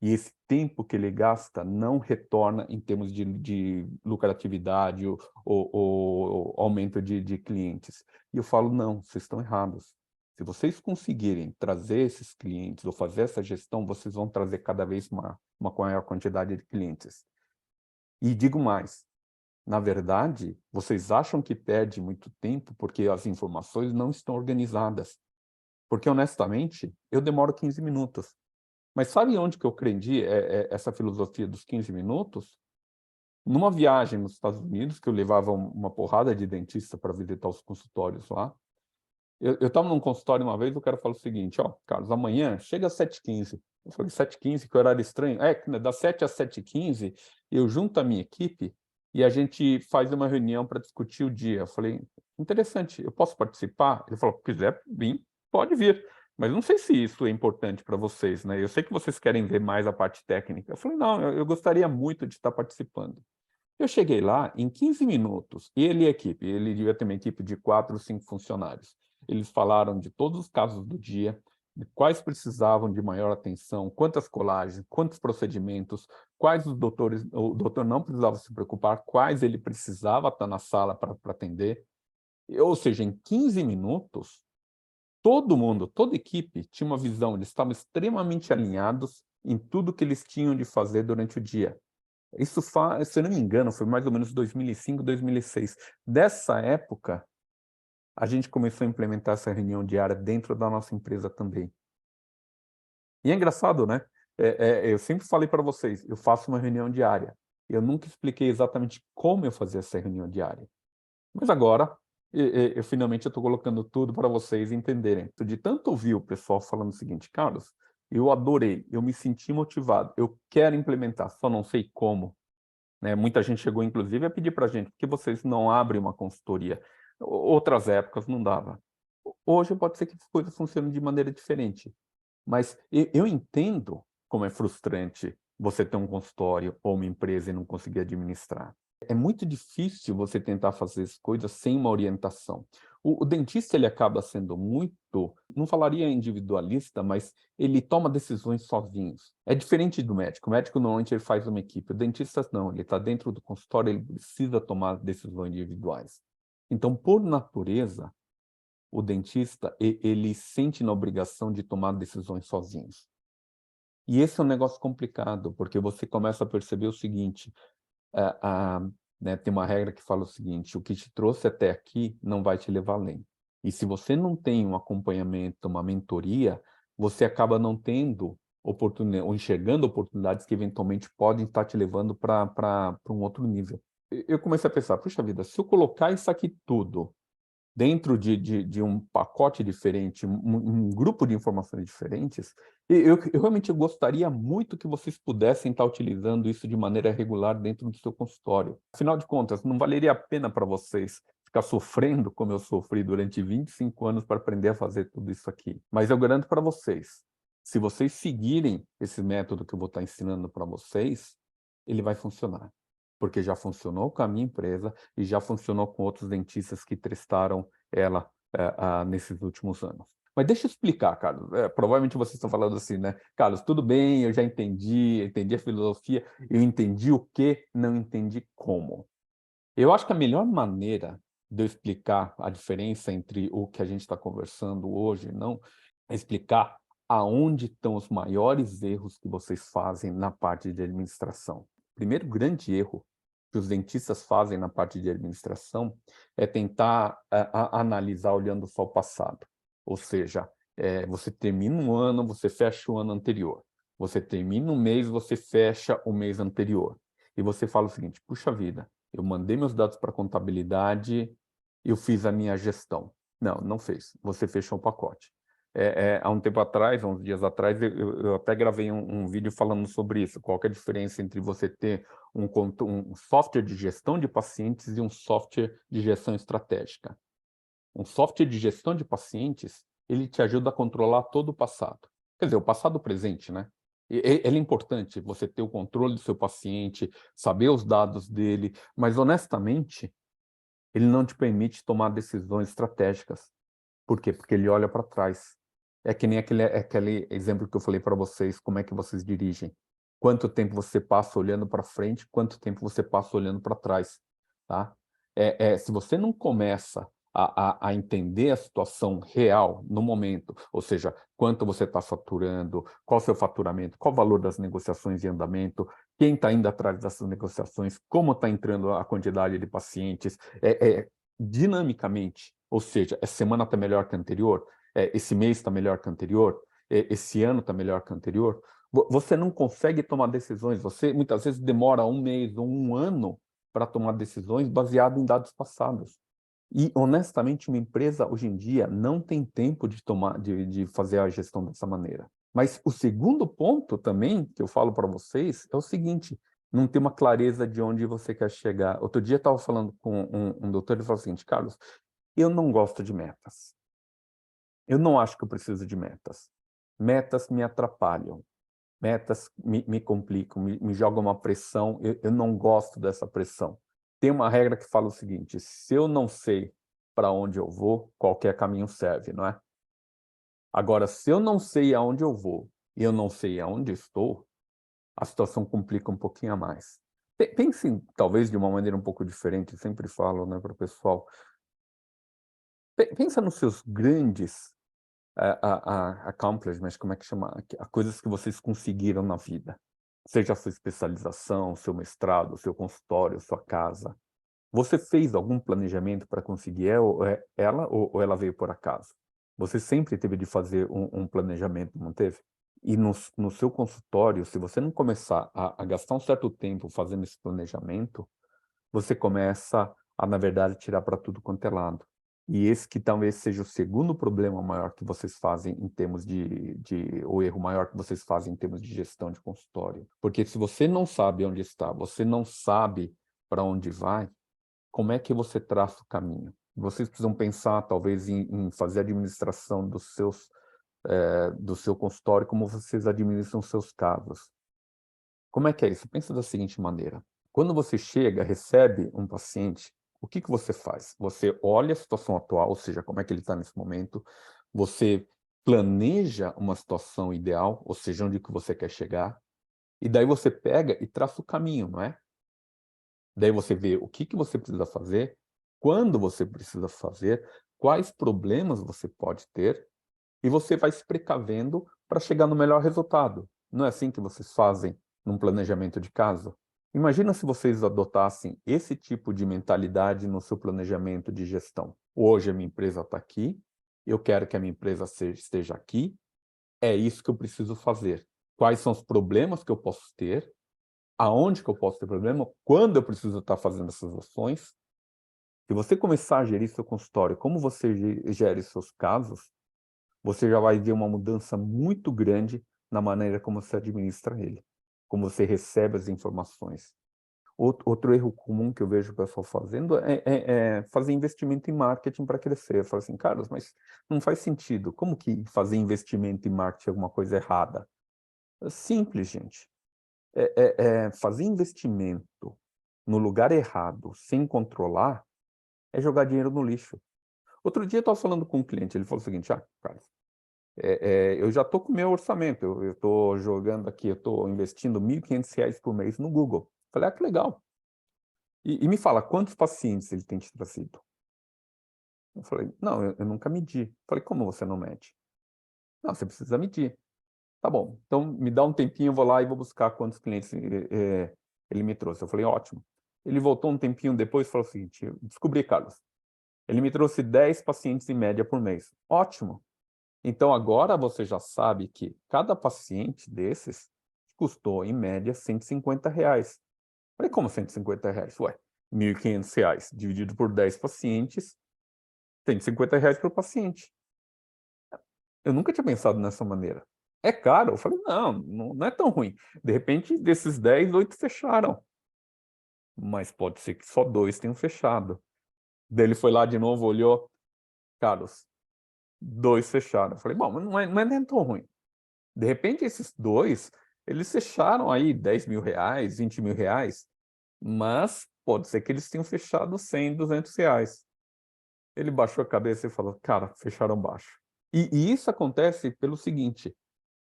E esse tempo que ele gasta não retorna em termos de lucratividade ou aumento de clientes. E eu falo: não, vocês estão errados. Se vocês conseguirem trazer esses clientes ou fazer essa gestão, vocês vão trazer cada vez uma maior quantidade de clientes. E digo mais, na verdade, vocês acham que perde muito tempo porque as informações não estão organizadas. Porque, honestamente, eu demoro 15 minutos. Mas sabe onde que eu aprendi essa filosofia dos 15 minutos? Numa viagem nos Estados Unidos, que eu levava uma porrada de dentista para visitar os consultórios lá. Eu estava num consultório uma vez, o cara falou o seguinte: ó, Carlos, amanhã chega às 7h15. Eu falei: 7h15, que horário estranho. Das 7 às 7h15, eu junto a minha equipe e a gente faz uma reunião para discutir o dia. Eu falei: interessante, eu posso participar? Ele falou: se quiser vir, pode vir. Mas não sei se isso é importante para vocês, né? Eu sei que vocês querem ver mais a parte técnica. Eu falei: não, eu gostaria muito de estar participando. Eu cheguei lá, em 15 minutos, ele e a equipe, ele devia ter uma equipe de 4 ou 5 funcionários. Eles falaram de todos os casos do dia, de quais precisavam de maior atenção, quantas colagens, quantos procedimentos, quais o doutor não precisava se preocupar, quais ele precisava estar na sala para atender. Ou seja, em 15 minutos, todo mundo, toda a equipe tinha uma visão, eles estavam extremamente alinhados em tudo que eles tinham de fazer durante o dia. Isso, se eu não me engano, foi mais ou menos 2005, 2006. Dessa época, a gente começou a implementar essa reunião diária dentro da nossa empresa também. E é engraçado, né? Eu sempre falei para vocês, eu faço uma reunião diária. Eu nunca expliquei exatamente como eu fazia essa reunião diária. Mas agora, finalmente, eu estou colocando tudo para vocês entenderem. De tanto ouvir o pessoal falando o seguinte: Carlos, eu adorei, eu me senti motivado, eu quero implementar, só não sei como. Né? Muita gente chegou, inclusive, a pedir para a gente: por que vocês não abrem uma consultoria? Outras épocas não dava. Hoje pode ser que as coisas funcionem de maneira diferente. Mas eu entendo como é frustrante você ter um consultório ou uma empresa e não conseguir administrar. É muito difícil você tentar fazer as coisas sem uma orientação. O dentista ele acaba sendo muito, não falaria individualista, mas ele toma decisões sozinhos. É diferente do médico. O médico normalmente ele faz uma equipe. O dentista não, ele está dentro do consultório, ele precisa tomar decisões individuais. Então, por natureza, o dentista ele sente na obrigação de tomar decisões sozinhos. E esse é um negócio complicado, porque você começa a perceber o seguinte: né? Tem uma regra que fala o seguinte: o que te trouxe até aqui não vai te levar além. E se você não tem um acompanhamento, uma mentoria, você acaba não tendo oportunidade, ou enxergando oportunidades que eventualmente podem estar te levando para um outro nível. Eu comecei a pensar, puxa vida, se eu colocar isso aqui tudo dentro de um pacote diferente, um grupo de informações diferentes, eu realmente gostaria muito que vocês pudessem estar utilizando isso de maneira regular dentro do seu consultório. Afinal de contas, não valeria a pena para vocês ficar sofrendo como eu sofri durante 25 anos para aprender a fazer tudo isso aqui. Mas eu garanto para vocês, se vocês seguirem esse método que eu vou estar ensinando para vocês, ele vai funcionar. Porque já funcionou com a minha empresa e já funcionou com outros dentistas que testaram ela nesses últimos anos. Mas deixa eu explicar, Carlos. Provavelmente vocês estão falando assim, né? Carlos, tudo bem, eu já entendi a filosofia, eu entendi o que, não entendi como. Eu acho que a melhor maneira de eu explicar a diferença entre o que a gente está conversando hoje, não, é explicar aonde estão os maiores erros que vocês fazem na parte de administração. O primeiro grande erro que os dentistas fazem na parte de administração é tentar analisar olhando só o passado. Ou seja, você termina um ano, você fecha o ano anterior. Você termina um mês, você fecha o mês anterior. E você fala o seguinte: puxa vida, eu mandei meus dados para a contabilidade, eu fiz a minha gestão. Não, não fez. Você fechou o pacote. Há um tempo atrás, há uns dias atrás, eu até gravei um vídeo falando sobre isso. Qual que é a diferença entre você ter um software de gestão de pacientes e um software de gestão estratégica? Um software de gestão de pacientes, ele te ajuda a controlar todo o passado. Quer dizer, o passado presente, né? Ele é importante você ter o controle do seu paciente, saber os dados dele, mas honestamente, ele não te permite tomar decisões estratégicas. Por quê? Porque ele olha para trás. É que nem aquele exemplo que eu falei para vocês, como é que vocês dirigem. Quanto tempo você passa olhando para frente, quanto tempo você passa olhando para trás. Tá? Se você não começa a entender a situação real no momento, ou seja, quanto você está faturando, qual o seu faturamento, qual o valor das negociações em andamento, quem está indo atrás dessas negociações, como está entrando a quantidade de pacientes, dinamicamente, ou seja, essa semana está melhor que a anterior, esse mês está melhor que o anterior, esse ano está melhor que o anterior, você não consegue tomar decisões, você muitas vezes demora um mês ou um ano para tomar decisões baseado em dados passados. E, honestamente, uma empresa, hoje em dia, não tem tempo de fazer a gestão dessa maneira. Mas o segundo ponto também, que eu falo para vocês, é o seguinte: não ter uma clareza de onde você quer chegar. Outro dia eu estava falando com um doutor, ele falou o seguinte: Carlos, eu não gosto de metas. Eu não acho que eu preciso de metas. Metas me atrapalham. Metas me complicam, me jogam uma pressão. Eu não gosto dessa pressão. Tem uma regra que fala o seguinte: se eu não sei para onde eu vou, qualquer caminho serve, não é? Agora, se eu não sei aonde eu vou e eu não sei aonde estou, a situação complica um pouquinho a mais. Pense, talvez, de uma maneira um pouco diferente, eu sempre falo, né, para o pessoal. Pensa nos seus grandes accomplishments, como é que chama? Coisas que vocês conseguiram na vida. Seja a sua especialização, seu mestrado, seu consultório, sua casa. Você fez algum planejamento para conseguir ela ou ela veio por acaso? Você sempre teve de fazer um planejamento, não teve? E no seu consultório, se você não começar a gastar um certo tempo fazendo esse planejamento, você começa a, na verdade, tirar para tudo quanto é lado. E esse que talvez seja o segundo problema maior que vocês fazem em termos o erro maior que vocês fazem em termos de gestão de consultório. Porque se você não sabe onde está, você não sabe para onde vai, como é que você traça o caminho? Vocês precisam pensar, talvez, em fazer a administração do seu consultório, como vocês administram seus casos. Como é que é isso? Pensa da seguinte maneira: quando você chega, recebe um paciente, o que você faz? Você olha a situação atual, ou seja, como é que ele está nesse momento, você planeja uma situação ideal, ou seja, onde que você quer chegar, e daí você pega e traça o caminho, não é? Daí você vê o que você precisa fazer, quando você precisa fazer, quais problemas você pode ter, e você vai se precavendo para chegar no melhor resultado. Não é assim que vocês fazem num planejamento de caso? Imagina se vocês adotassem esse tipo de mentalidade no seu planejamento de gestão. Hoje a minha empresa está aqui, eu quero que a minha empresa esteja aqui, é isso que eu preciso fazer. Quais são os problemas que eu posso ter, aonde que eu posso ter problema, quando eu preciso estar fazendo essas ações. Se você começar a gerir seu consultório, como você gere seus casos, você já vai ver uma mudança muito grande na maneira como você administra ele, como você recebe as informações. Outro erro comum que eu vejo o pessoal fazendo é fazer investimento em marketing para crescer. Eu falo assim, Carlos, mas não faz sentido. Como que fazer investimento em marketing é alguma coisa errada? É simples, gente. Fazer investimento no lugar errado, sem controlar, é jogar dinheiro no lixo. Outro dia eu estava falando com um cliente, ele falou o seguinte, Carlos, eu já estou com o meu orçamento, eu estou jogando aqui, eu estou investindo R$ 1.500 por mês no Google. Falei, que legal. E me fala, quantos pacientes ele tem te trazido? Eu falei, não, eu nunca medi. Falei, como você não mede? Não, você precisa medir. Tá bom, então me dá um tempinho, eu vou lá e vou buscar quantos clientes ele me trouxe. Eu falei, ótimo. Ele voltou um tempinho depois e falou o seguinte, eu descobri, Carlos, ele me trouxe 10 pacientes em média por mês. Ótimo. Então agora você já sabe que cada paciente desses custou, em média, R$ 150. Falei, como R$ 150? Ué, R$ 1.500 dividido por 10 pacientes, R$ 150 por paciente. Eu nunca tinha pensado nessa maneira. É caro? Eu falei, não é tão ruim. De repente, desses 10, 8 fecharam. Mas pode ser que só 2 tenham fechado. Daí ele foi lá de novo, olhou, Carlos, 2 fecharam. Eu falei, bom, mas não é nem tão ruim. De repente, esses 2, eles fecharam aí R$ 10.000, R$ 20.000, mas pode ser que eles tenham fechado 100, R$ 200. Ele baixou a cabeça e falou, cara, fecharam baixo. E isso acontece pelo seguinte,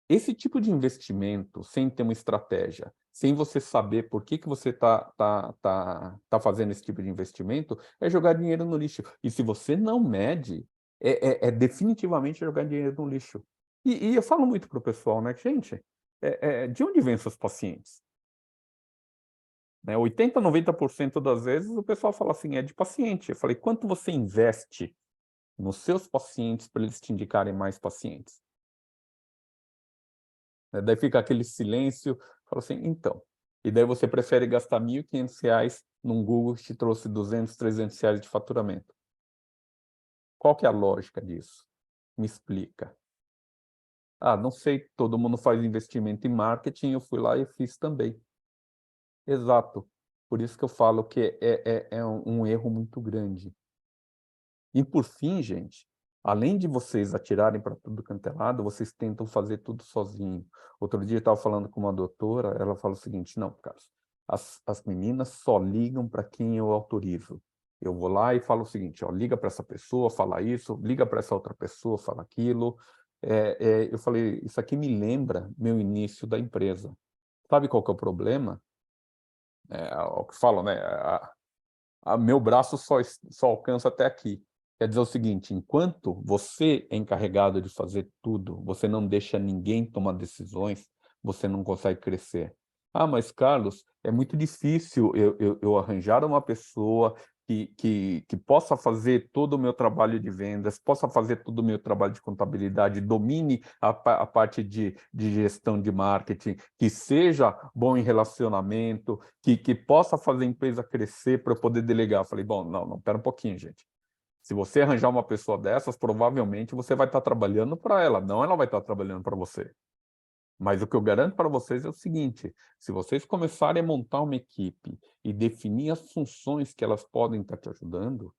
esse tipo de investimento, sem ter uma estratégia, sem você saber por que você tá fazendo esse tipo de investimento, é jogar dinheiro no lixo. E se você não mede, definitivamente jogar dinheiro no lixo. E eu falo muito para o pessoal, né, gente, de onde vêm seus pacientes? Né, 80, 90% das vezes o pessoal fala assim, é de paciente. Eu falei, quanto você investe nos seus pacientes para eles te indicarem mais pacientes? Daí fica aquele silêncio, fala assim, então. E daí você prefere gastar R$ 1.500 num Google que te trouxe R$ 200, R$ 300 de faturamento. Qual que é a lógica disso? Me explica. Não sei, todo mundo faz investimento em marketing, eu fui lá e fiz também. Exato. Por isso que eu falo que é um erro muito grande. E por fim, gente, além de vocês atirarem para tudo quanto é lado, vocês tentam fazer tudo sozinho. Outro dia eu estava falando com uma doutora, ela fala o seguinte, não, Carlos, as meninas só ligam para quem eu autorizo. Eu vou lá e falo o seguinte, ó, liga para essa pessoa, fala isso, liga para essa outra pessoa, fala aquilo. Eu falei, isso aqui me lembra meu início da empresa. Sabe qual que é o problema? O que falam, né? Meu braço só alcança até aqui. Quer dizer o seguinte, enquanto você é encarregado de fazer tudo, você não deixa ninguém tomar decisões, você não consegue crescer. Mas Carlos, é muito difícil eu arranjar uma pessoa que possa fazer todo o meu trabalho de vendas, possa fazer todo o meu trabalho de contabilidade, domine a parte de gestão de marketing, que seja bom em relacionamento, que possa fazer a empresa crescer para eu poder delegar. Eu falei, bom, não, pera um pouquinho, gente. Se você arranjar uma pessoa dessas, provavelmente você vai estar trabalhando para ela, não ela vai estar trabalhando para você. Mas o que eu garanto para vocês é o seguinte, se vocês começarem a montar uma equipe e definir as funções que elas podem estar te ajudando,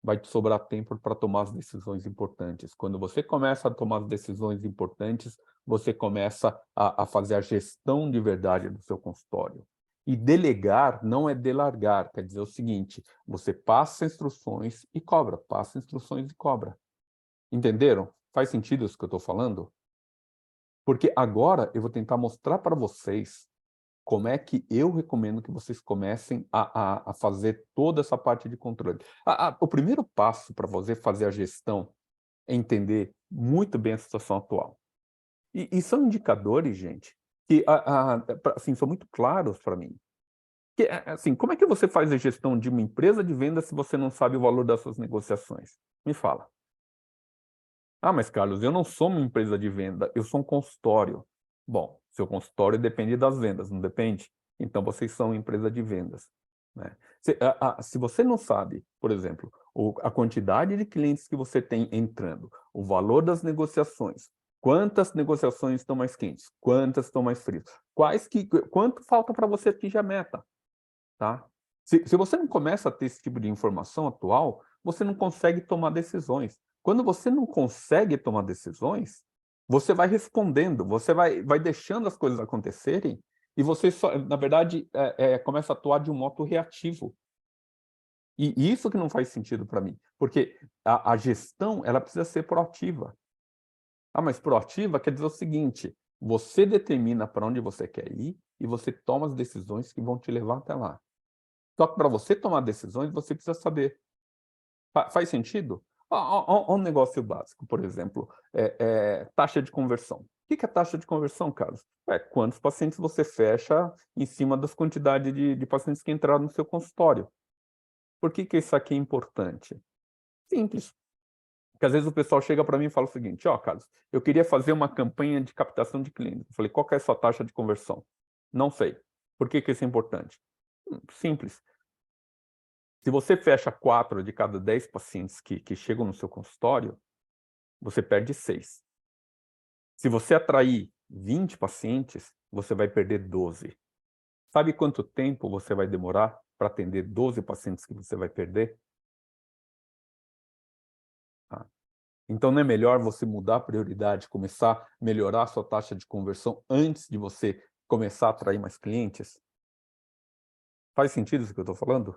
vai te sobrar tempo para tomar as decisões importantes. Quando você começa a tomar as decisões importantes, você começa a fazer a gestão de verdade do seu consultório. E delegar não é delargar, quer dizer o seguinte, você passa instruções e cobra, passa instruções e cobra. Entenderam? Faz sentido isso que eu estou falando? Porque agora eu vou tentar mostrar para vocês como é que eu recomendo que vocês comecem a fazer toda essa parte de controle. O primeiro passo para você fazer a gestão é entender muito bem a situação atual. E são indicadores, gente, que assim, são muito claros para mim. Assim, como é que você faz a gestão de uma empresa de venda se você não sabe o valor das suas negociações? Me fala. Ah, mas Carlos, eu não sou uma empresa de venda, eu sou um consultório. Bom, seu consultório depende das vendas, não depende? Então vocês são empresa de vendas, né? Se você não sabe, por exemplo, a quantidade de clientes que você tem entrando, o valor das negociações, quantas negociações estão mais quentes, quantas estão mais frias, quanto falta para você atingir a meta, tá? Se você não começa a ter esse tipo de informação atual, você não consegue tomar decisões. Quando você não consegue tomar decisões, você vai respondendo, você vai deixando as coisas acontecerem e você só, na verdade, começa a atuar de um modo reativo. E isso que não faz sentido para mim, porque a gestão ela precisa ser proativa. Ah, mas proativa quer dizer o seguinte: você determina para onde você quer ir e você toma as decisões que vão te levar até lá. Só que para você tomar decisões, você precisa saber. Faz sentido? Um negócio básico, por exemplo, taxa de conversão. O que é taxa de conversão, Carlos? É quantos pacientes você fecha em cima das quantidades de pacientes que entraram no seu consultório. Por que isso aqui é importante? Simples. Porque às vezes o pessoal chega para mim e fala o seguinte: ó, Carlos, eu queria fazer uma campanha de captação de clientes. Eu falei, qual que é a sua taxa de conversão? Não sei. Por que isso é importante? Simples. Se você fecha 4 de cada 10 pacientes que chegam no seu consultório, você perde 6. Se você atrair 20 pacientes, você vai perder 12. Sabe quanto tempo você vai demorar para atender 12 pacientes que você vai perder? Tá? Então não é melhor você mudar a prioridade, começar a melhorar a sua taxa de conversão antes de você começar a atrair mais clientes? Faz sentido isso que eu estou falando?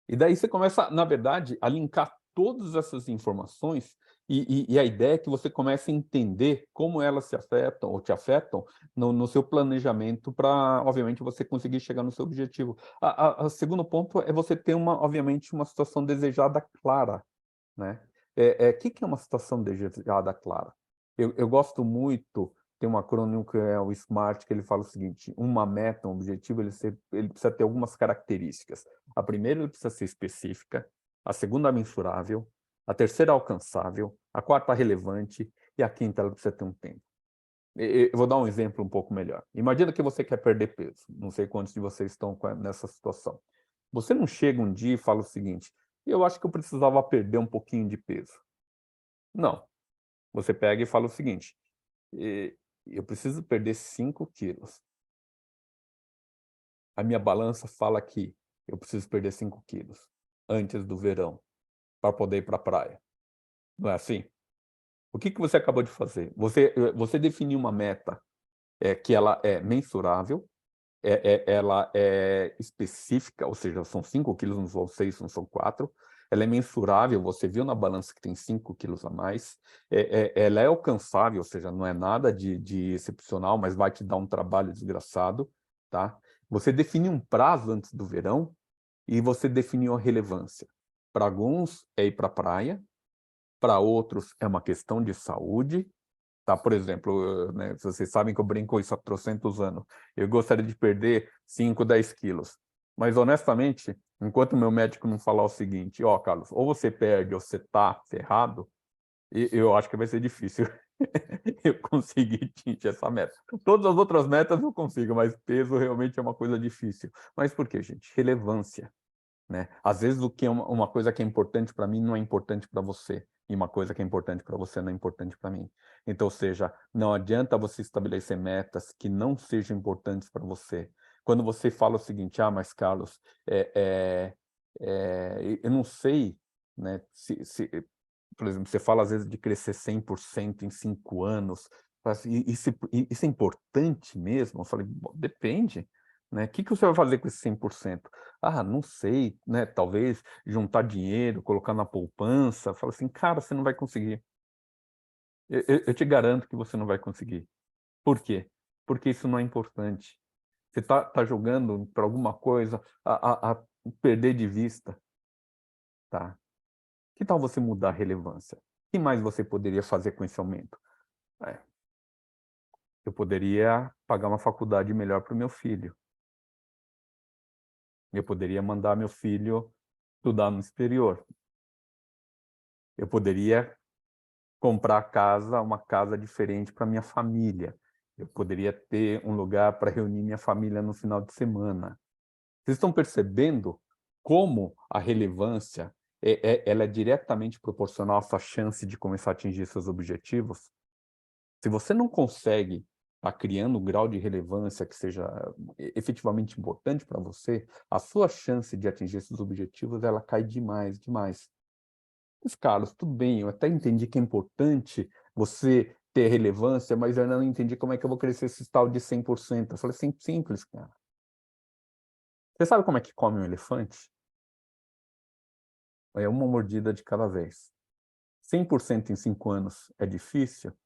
E daí você começa, na verdade, a linkar todas essas informações e a ideia é que você comece a entender como elas se afetam ou te afetam no seu planejamento para, obviamente, você conseguir chegar no seu objetivo. O segundo ponto é você ter, obviamente, uma situação desejada clara, né? Que é uma situação desejada clara? Eu gosto muito, tem um acrônimo que é o SMART, que ele fala o seguinte: uma meta, um objetivo, ele precisa ter algumas características. A primeira, ele precisa ser específica, a segunda, mensurável, a terceira, alcançável, a quarta, relevante, e a quinta, ela precisa ter um tempo. Eu vou dar um exemplo um pouco melhor. Imagina que você quer perder peso. Não sei quantos de vocês estão nessa situação. Você não chega um dia e fala o seguinte: eu acho que eu precisava perder um pouquinho de peso. Não. Você pega e fala o seguinte: eu preciso perder 5 quilos. A minha balança fala que eu preciso perder 5 quilos antes do verão para poder ir para a praia. Não é assim? O que você acabou de fazer? Você definiu uma meta que ela é mensurável, ela é específica, ou seja, são 5 quilos, não são 6, não são 4. Ela é mensurável, você viu na balança que tem 5 quilos a mais. Ela é alcançável, ou seja, não é nada de excepcional, mas vai te dar um trabalho desgraçado, tá? Você definiu um prazo antes do verão e você definiu a relevância. Para alguns é ir para a praia, para outros é uma questão de saúde, tá? Por exemplo, né, vocês sabem que eu brinco isso há trocentos anos. Eu gostaria de perder 5, 10 quilos. Mas, honestamente, enquanto o meu médico não falar o seguinte: ó, Carlos, ou você perde ou você tá ferrado, eu acho que vai ser difícil eu conseguir atingir essa meta. Todas as outras metas eu consigo, mas peso realmente é uma coisa difícil. Mas por quê, gente? Relevância. Né? Às vezes o que é uma coisa que é importante para mim não é importante para você, e uma coisa que é importante para você não é importante para mim. Então, ou seja, não adianta você estabelecer metas que não sejam importantes para você. Quando você fala o seguinte: ah, mas Carlos, eu não sei, né, por exemplo, você fala às vezes de crescer 100% em 5 anos, isso é importante mesmo? Eu falei: bom, depende. Né? O que você vai fazer com esse 100%? Ah, não sei, né? Talvez juntar dinheiro, colocar na poupança. Fala assim, cara, você não vai conseguir. Eu te garanto que você não vai conseguir. Por quê? Porque isso não é importante. Você tá jogando para alguma coisa a perder de vista, tá? Que tal você mudar a relevância? O que mais você poderia fazer com esse aumento? É, eu poderia pagar uma faculdade melhor para o meu filho. Eu poderia mandar meu filho estudar no exterior. Eu poderia comprar uma casa diferente para minha família. Eu poderia ter um lugar para reunir minha família no final de semana. Vocês estão percebendo como a relevância ela é diretamente proporcional à sua chance de começar a atingir seus objetivos? Se você não consegue estar criando um grau de relevância que seja efetivamente importante para você, a sua chance de atingir esses objetivos ela cai demais, demais. Mas, Carlos, tudo bem, eu até entendi que é importante você ter relevância, mas eu não entendi como é que eu vou crescer esse tal de 100%. Eu falei assim, simples, cara. Você sabe como é que come um elefante? É uma mordida de cada vez. 100% em 5 anos é difícil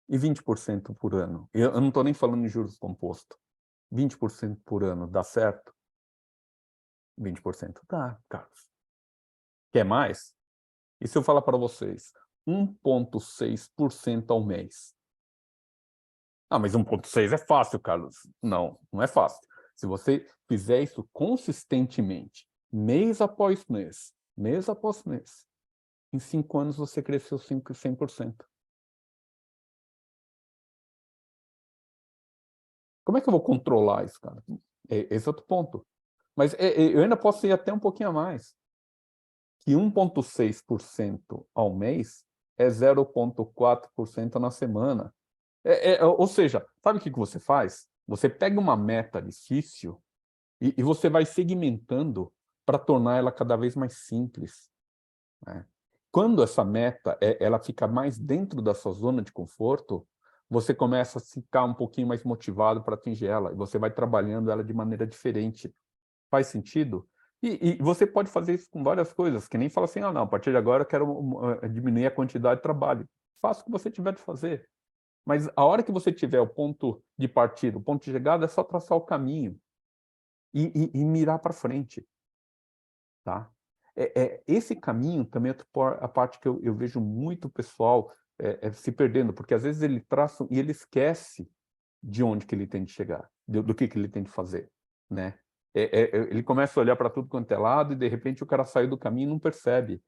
e 20% por ano. Eu não estou nem falando em juros compostos. 20% por ano dá certo? 20% dá, Carlos. Quer mais? E se eu falar para vocês 1,6% ao mês? Ah, mas 1,6 é fácil, Carlos. Não, não é fácil. Se você fizer isso consistentemente, mês após mês após mês, em 5 anos você cresceu 100%. Como é que eu vou controlar isso, cara? Esse é outro ponto. Mas eu ainda posso ir até um pouquinho a mais. Que 1,6% ao mês é 0,4% na semana. Ou seja, sabe o que você faz? Você pega uma meta difícil e você vai segmentando para tornar ela cada vez mais simples, né? Quando essa meta ela fica mais dentro da sua zona de conforto, você começa a ficar um pouquinho mais motivado para atingir ela, e você vai trabalhando ela de maneira diferente. Faz sentido? E você pode fazer isso com várias coisas, que nem fala assim, ah, não, a partir de agora eu quero diminuir a quantidade de trabalho. Faça o que você tiver de fazer. Mas a hora que você tiver o ponto de partida, o ponto de chegada, é só traçar o caminho e mirar para frente, tá? Esse caminho também é a parte que eu vejo muito pessoal se perdendo, porque às vezes ele traça e ele esquece de onde que ele tem de chegar, do que ele tem de fazer, né? Ele começa a olhar para tudo quanto é lado e de repente o cara saiu do caminho e não percebe.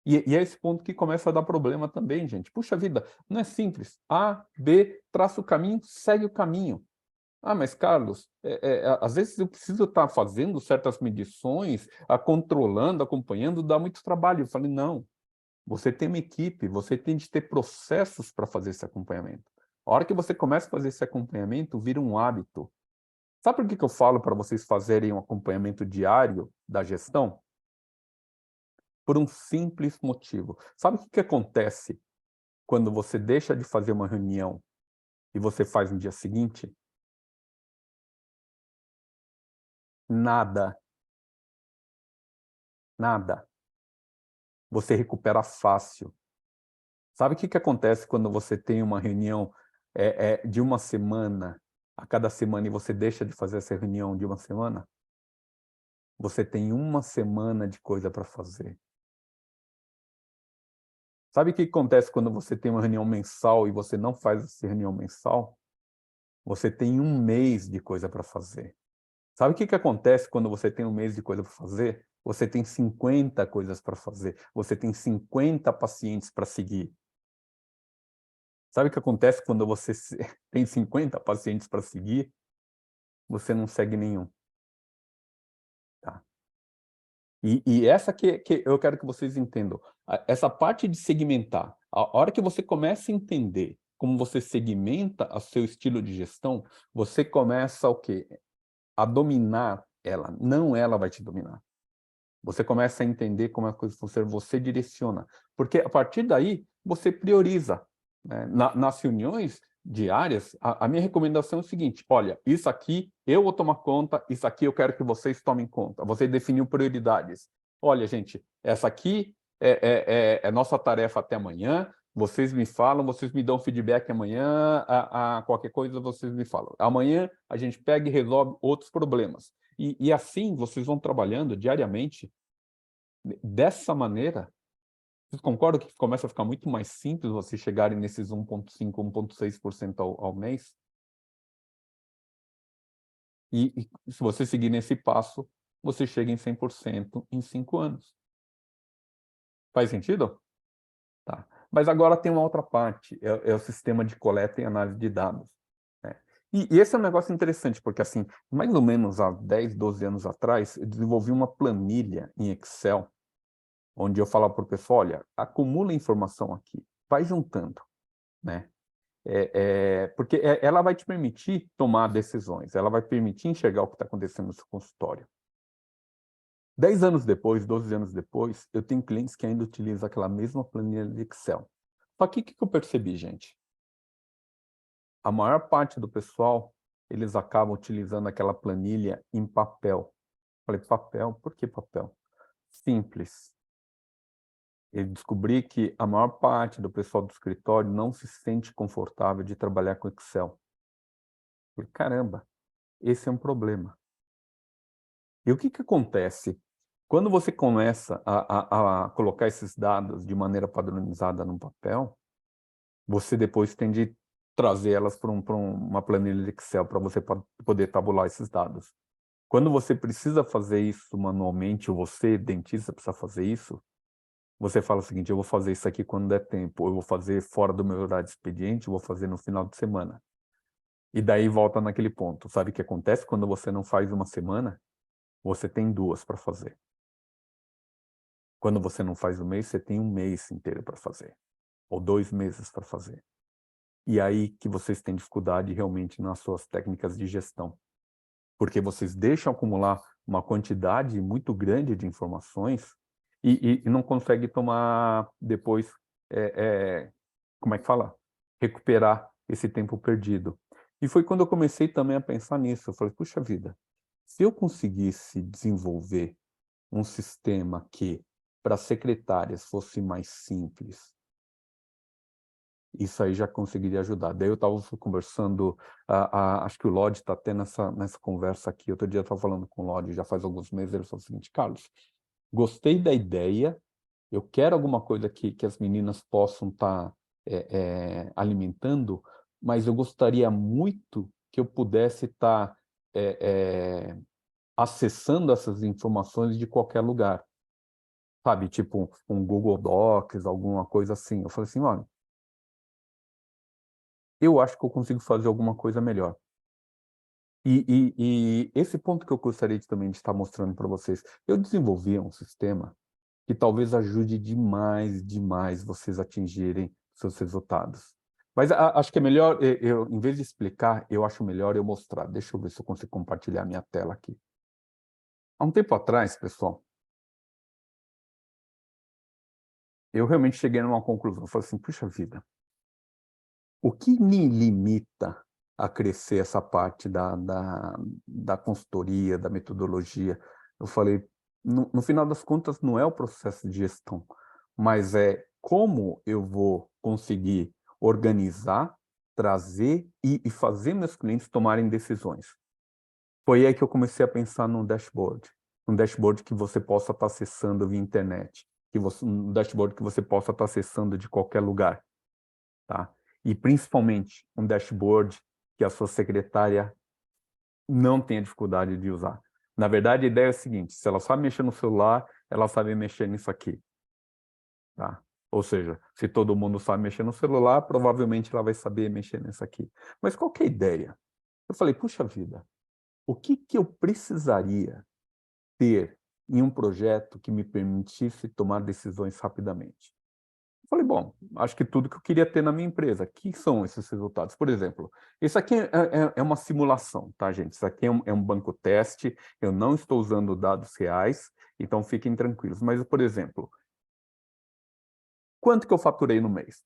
E é esse ponto que começa a dar problema também, gente. Puxa vida, não é simples. A, B, traça o caminho, segue o caminho. Ah, mas Carlos, às vezes eu preciso estar fazendo certas medições, controlando, acompanhando, dá muito trabalho. Eu falei, não, você tem uma equipe, você tem de ter processos para fazer esse acompanhamento. A hora que você começa a fazer esse acompanhamento, vira um hábito. Sabe por que eu falo para vocês fazerem um acompanhamento diário da gestão? Por um simples motivo. Sabe o que acontece quando você deixa de fazer uma reunião e você faz no dia seguinte? Nada, nada. Você recupera fácil. Sabe o que acontece quando você tem uma reunião de uma semana, a cada semana, e você deixa de fazer essa reunião de uma semana? Você tem uma semana de coisa para fazer. Sabe o que acontece quando você tem uma reunião mensal e você não faz essa reunião mensal? Você tem um mês de coisa para fazer. Sabe o que acontece quando você tem um mês de coisa para fazer? Você tem 50 coisas para fazer. Você tem 50 pacientes para seguir. Sabe o que acontece quando você tem 50 pacientes para seguir? Você não segue nenhum, tá? E essa que eu quero que vocês entendam. Essa parte de segmentar, a hora que você começa a entender como você segmenta o seu estilo de gestão, você começa o quê? A dominar ela, não ela vai te dominar. Você começa a entender como as coisas funcionam, você direciona. Porque a partir daí, você prioriza, né? Nas reuniões diárias, a minha recomendação é o seguinte, olha, isso aqui eu vou tomar conta, isso aqui eu quero que vocês tomem conta. Você definiu prioridades. Olha, gente, essa aqui é nossa tarefa até amanhã, vocês me falam, vocês me dão feedback amanhã, qualquer coisa vocês me falam. Amanhã a gente pega e resolve outros problemas. E assim vocês vão trabalhando diariamente dessa maneira. Vocês concordam que começa a ficar muito mais simples vocês chegarem nesses 1,5, 1,6% ao mês? E se você seguir nesse passo, você chega em 100% em 5 anos. Faz sentido? Tá. Mas agora tem uma outra parte, é o sistema de coleta e análise de dados, né. E esse é um negócio interessante, porque assim, mais ou menos há 10, 12 anos atrás, eu desenvolvi uma planilha em Excel, onde eu falava para o pessoal: "Olha, acumula informação aqui, vai juntando", né. Porque ela vai te permitir tomar decisões, ela vai permitir enxergar o que está acontecendo no seu consultório. 10 anos depois, 12 anos depois, eu tenho clientes que ainda utilizam aquela mesma planilha de Excel. Só que o que eu percebi, gente? A maior parte do pessoal, eles acabam utilizando aquela planilha em papel. Falei: "Papel? Por que papel?" Simples. Eu descobri que a maior parte do pessoal do escritório não se sente confortável de trabalhar com Excel. Falei: "Caramba, esse é um problema". E o que que acontece? Quando você começa a colocar esses dados de maneira padronizada num papel, você depois tem de trazer elas para uma planilha de Excel para você poder tabular esses dados. Quando você precisa fazer isso manualmente, ou você, dentista, precisa fazer isso, você fala o seguinte: "Eu vou fazer isso aqui quando der tempo, ou eu vou fazer fora do meu horário de expediente, eu vou fazer no final de semana". E daí volta naquele ponto, sabe o que acontece quando você não faz uma semana? Você tem 2 para fazer. Quando você não faz um mês, você tem um mês inteiro para fazer, ou 2 meses para fazer. E aí que vocês têm dificuldade realmente nas suas técnicas de gestão, porque vocês deixam acumular uma quantidade muito grande de informações e não conseguem tomar depois, como é que fala? Recuperar esse tempo perdido. E foi quando eu comecei também a pensar nisso, eu falei: "Puxa vida, se eu conseguisse desenvolver um sistema que, para secretárias, fosse mais simples, isso aí já conseguiria ajudar". Daí eu estava conversando, acho que o Lodi está tendo nessa conversa aqui, outro dia eu estava falando com o Lodi, já faz alguns meses, ele falou o seguinte: "Carlos, gostei da ideia, eu quero alguma coisa que as meninas possam estar, alimentando, mas eu gostaria muito que eu pudesse estar, eh acessando essas informações de qualquer lugar". Sabe, tipo um Google Docs, alguma coisa assim. Eu falei assim: "Olha, eu acho que eu consigo fazer alguma coisa melhor". E esse ponto que eu gostaria também de estar mostrando para vocês, eu desenvolvi um sistema que talvez ajude demais, demais vocês atingirem seus resultados. Mas acho que é melhor, em vez de explicar, eu acho melhor eu mostrar. Deixa eu ver se eu consigo compartilhar minha tela aqui. Há um tempo atrás, pessoal, eu realmente cheguei numa conclusão, eu falei assim: "Puxa vida, o que me limita a crescer essa parte da consultoria, da metodologia?". Eu falei: "No final das contas, não é o processo de gestão, mas é como eu vou conseguir organizar, trazer e fazer meus clientes tomarem decisões". Foi aí que eu comecei a pensar num dashboard. Um dashboard que você possa estar acessando via internet, um dashboard que você possa estar acessando de qualquer lugar. Tá? E principalmente um dashboard que a sua secretária não tenha dificuldade de usar. Na verdade, a ideia é a seguinte: se ela sabe mexer no celular, ela sabe mexer nisso aqui, tá? Ou seja, se todo mundo sabe mexer no celular, provavelmente ela vai saber mexer nisso aqui. Mas qual que é a ideia? Eu falei: "Puxa vida, o que que eu precisaria ter em um projeto que me permitisse tomar decisões rapidamente?". Eu falei: "Bom, acho que tudo que eu queria ter na minha empresa". Que são esses resultados? Por exemplo, isso aqui é uma simulação, tá, gente? Isso aqui é um banco teste, eu não estou usando dados reais, então fiquem tranquilos. Mas, por exemplo, quanto que eu faturei no mês?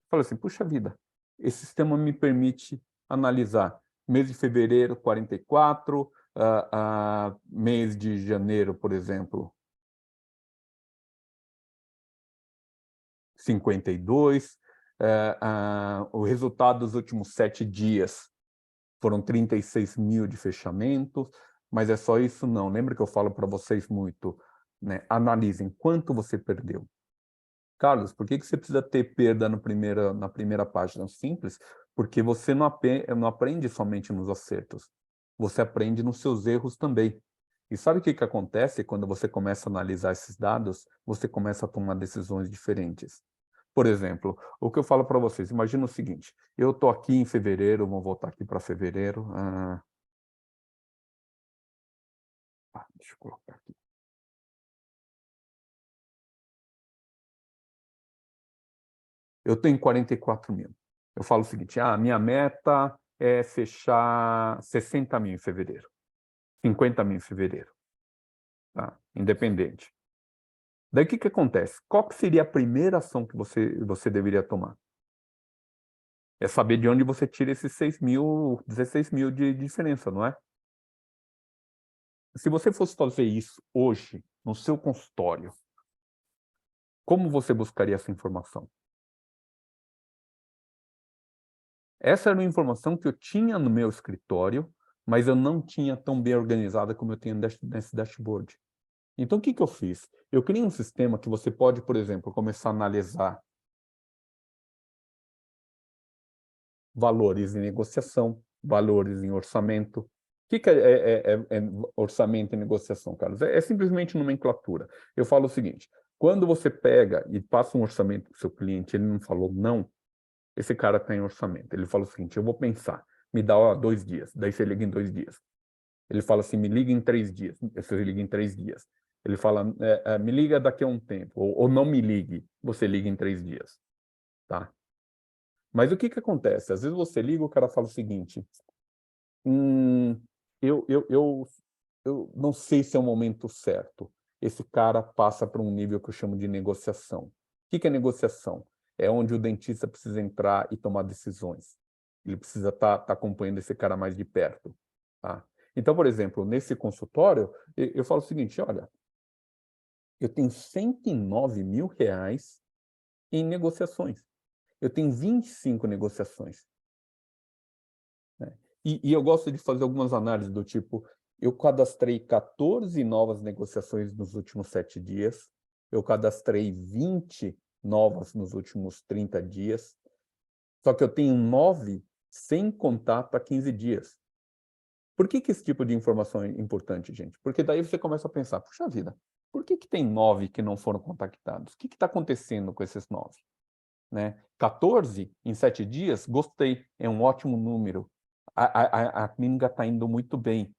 Falei assim: "Puxa vida, esse sistema me permite analisar mês de fevereiro, 44, mês de janeiro, por exemplo, 52, o resultado dos últimos 7 dias foram 36.000 de fechamento, mas é só isso? Não. Lembra que eu falo para vocês muito, né, analisem quanto você perdeu. Carlos, por que que você precisa ter perda na primeira página? Simples, porque você não aprende somente nos acertos, você aprende nos seus erros também. E sabe o que acontece quando você começa a analisar esses dados? Você começa a tomar decisões diferentes. Por exemplo, o que eu falo para vocês, imagina o seguinte, eu estou aqui em fevereiro, vamos voltar aqui para fevereiro. Deixa eu colocar aqui. Eu tenho 44 mil. Eu falo o seguinte, minha meta é fechar 60 mil em fevereiro, 50 mil em fevereiro, tá? Independente. Daí o que acontece? Qual que seria a primeira ação que você deveria tomar? É saber de onde você tira esses 6 mil, 16 mil de diferença, não é? Se você fosse fazer isso hoje, no seu consultório, como você buscaria essa informação? Essa era uma informação que eu tinha no meu escritório, mas eu não tinha tão bem organizada como eu tenho nesse dashboard. Então, o que eu fiz? Eu criei um sistema que você pode, por exemplo, começar a analisar valores em negociação, valores em orçamento. O que é orçamento e negociação, Carlos? É simplesmente nomenclatura. Eu falo o seguinte, quando você pega e passa um orçamento para o seu cliente, ele não falou não, esse cara está em orçamento. Ele fala o seguinte, eu vou pensar, me dá 2 dias. Daí você liga em 2 dias. Ele fala assim, me liga em 3 dias. Você liga em 3 dias. Ele fala, me liga daqui a um tempo. Ou não me ligue. Você liga em 3 dias. Tá? Mas o que acontece? Às vezes você liga, o cara fala o seguinte, eu, eu, eu, eu não sei se é o momento certo. Esse cara passa para um nível que eu chamo de negociação. O que é negociação? É onde o dentista precisa entrar e tomar decisões. Ele precisa estar acompanhando esse cara mais de perto. Tá? Então, por exemplo, nesse consultório, eu falo o seguinte, olha, eu tenho 109 mil reais em negociações. Eu tenho 25 negociações. Né? E eu gosto de fazer algumas análises do tipo, eu cadastrei 14 novas negociações nos últimos 7 dias, eu cadastrei 20 novas nos últimos 30 dias, só que eu tenho 9 sem contar para 15 dias. Por que esse tipo de informação é importante, gente? Porque daí você começa a pensar, puxa vida, por que tem 9 que não foram contactados? O que está acontecendo com esses 9? Né? 14 em 7 dias, gostei, é um ótimo número. A clínica está indo muito bem.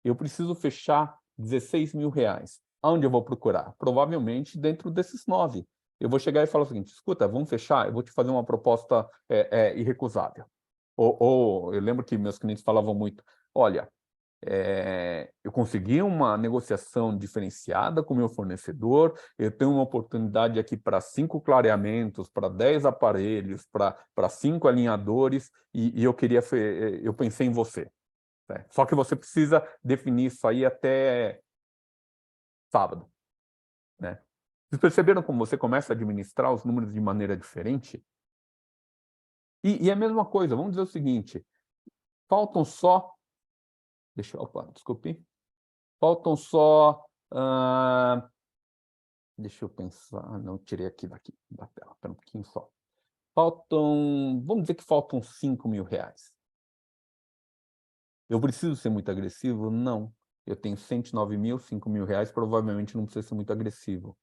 Eu preciso fechar 16 mil reais. Aonde eu vou procurar? Provavelmente dentro desses 9. Eu vou chegar e falar o seguinte, escuta, vamos fechar? Eu vou te fazer uma proposta irrecusável. Ou eu lembro que meus clientes falavam muito, olha, eu consegui uma negociação diferenciada com o meu fornecedor, eu tenho uma oportunidade aqui para 5 clareamentos, para 10 aparelhos, para 5 alinhadores, e eu pensei em você. Né? Só que você precisa definir isso aí até sábado. Né? Vocês perceberam como você começa a administrar os números de maneira diferente? E é a mesma coisa, vamos dizer o seguinte, faltam só... Opa, desculpe. Faltam só... deixa eu pensar. Não, tirei aqui da tela. Espera um pouquinho só. Vamos dizer que faltam 5 mil reais. Eu preciso ser muito agressivo? Não. Eu tenho 109 mil, 5 mil reais, provavelmente não precisa ser muito agressivo.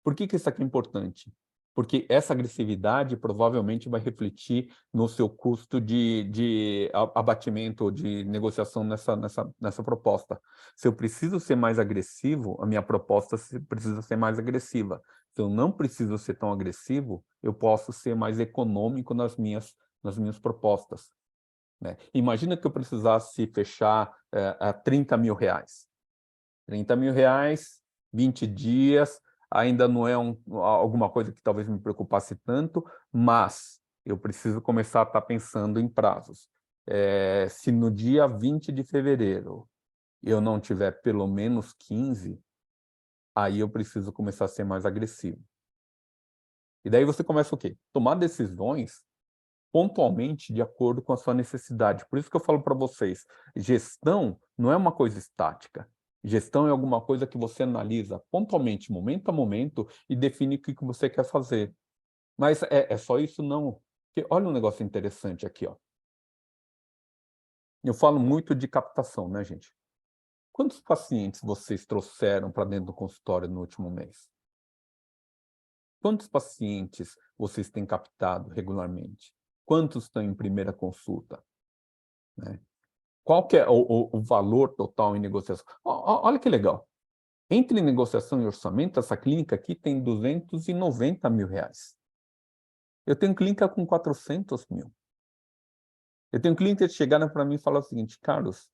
Por que isso aqui é importante? Porque essa agressividade provavelmente vai refletir no seu custo de abatimento, de negociação nessa proposta. Se eu preciso ser mais agressivo, a minha proposta precisa ser mais agressiva. Se eu não preciso ser tão agressivo, eu posso ser mais econômico nas minhas propostas. Né? Imagina que eu precisasse fechar a 30 mil reais. 30 mil reais, 20 dias, ainda não é alguma coisa que talvez me preocupasse tanto, mas eu preciso começar a estar pensando em prazos. Se no dia 20 de fevereiro eu não tiver pelo menos 15, aí eu preciso começar a ser mais agressivo. E daí você começa o quê? Tomar decisões pontualmente de acordo com a sua necessidade. Por isso que eu falo para vocês, gestão não é uma coisa estática. Gestão é alguma coisa que você analisa pontualmente, momento a momento, e define o que você quer fazer. Mas é só isso? Não. Porque olha um negócio interessante aqui. Ó. Eu falo muito de captação, né, gente? Quantos pacientes vocês trouxeram para dentro do consultório no último mês? Quantos pacientes vocês têm captado regularmente? Quantos estão em primeira consulta? Né? Qual que é o valor total em negociação? Olha que legal. Entre negociação e orçamento, essa clínica aqui tem R$290 mil. Eu tenho clínica com 400 mil. Eu tenho cliente que chegaram para mim e falaram o seguinte: Carlos,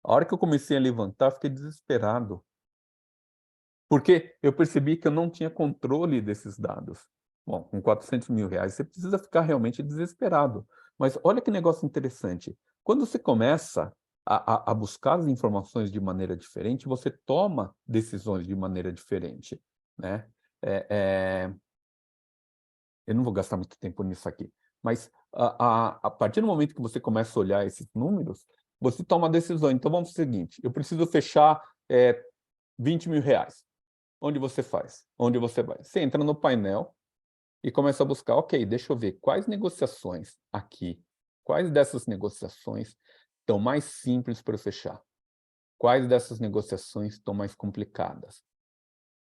a hora que eu comecei a levantar, eu fiquei desesperado. Porque eu percebi que eu não tinha controle desses dados. Bom, com R$400 mil, você precisa ficar realmente desesperado. Mas olha que negócio interessante. Quando você começa a buscar as informações de maneira diferente, você toma decisões de maneira diferente, né? Eu não vou gastar muito tempo nisso aqui, mas a partir do momento que você começa a olhar esses números, você toma a decisão. Então, vamos fazer o seguinte: eu preciso fechar R$20 mil. Onde você faz? Onde você vai? Você entra no painel e começa a buscar, ok, deixa eu ver quais negociações aqui, quais dessas negociações estão mais simples para eu fechar, quais dessas negociações estão mais complicadas,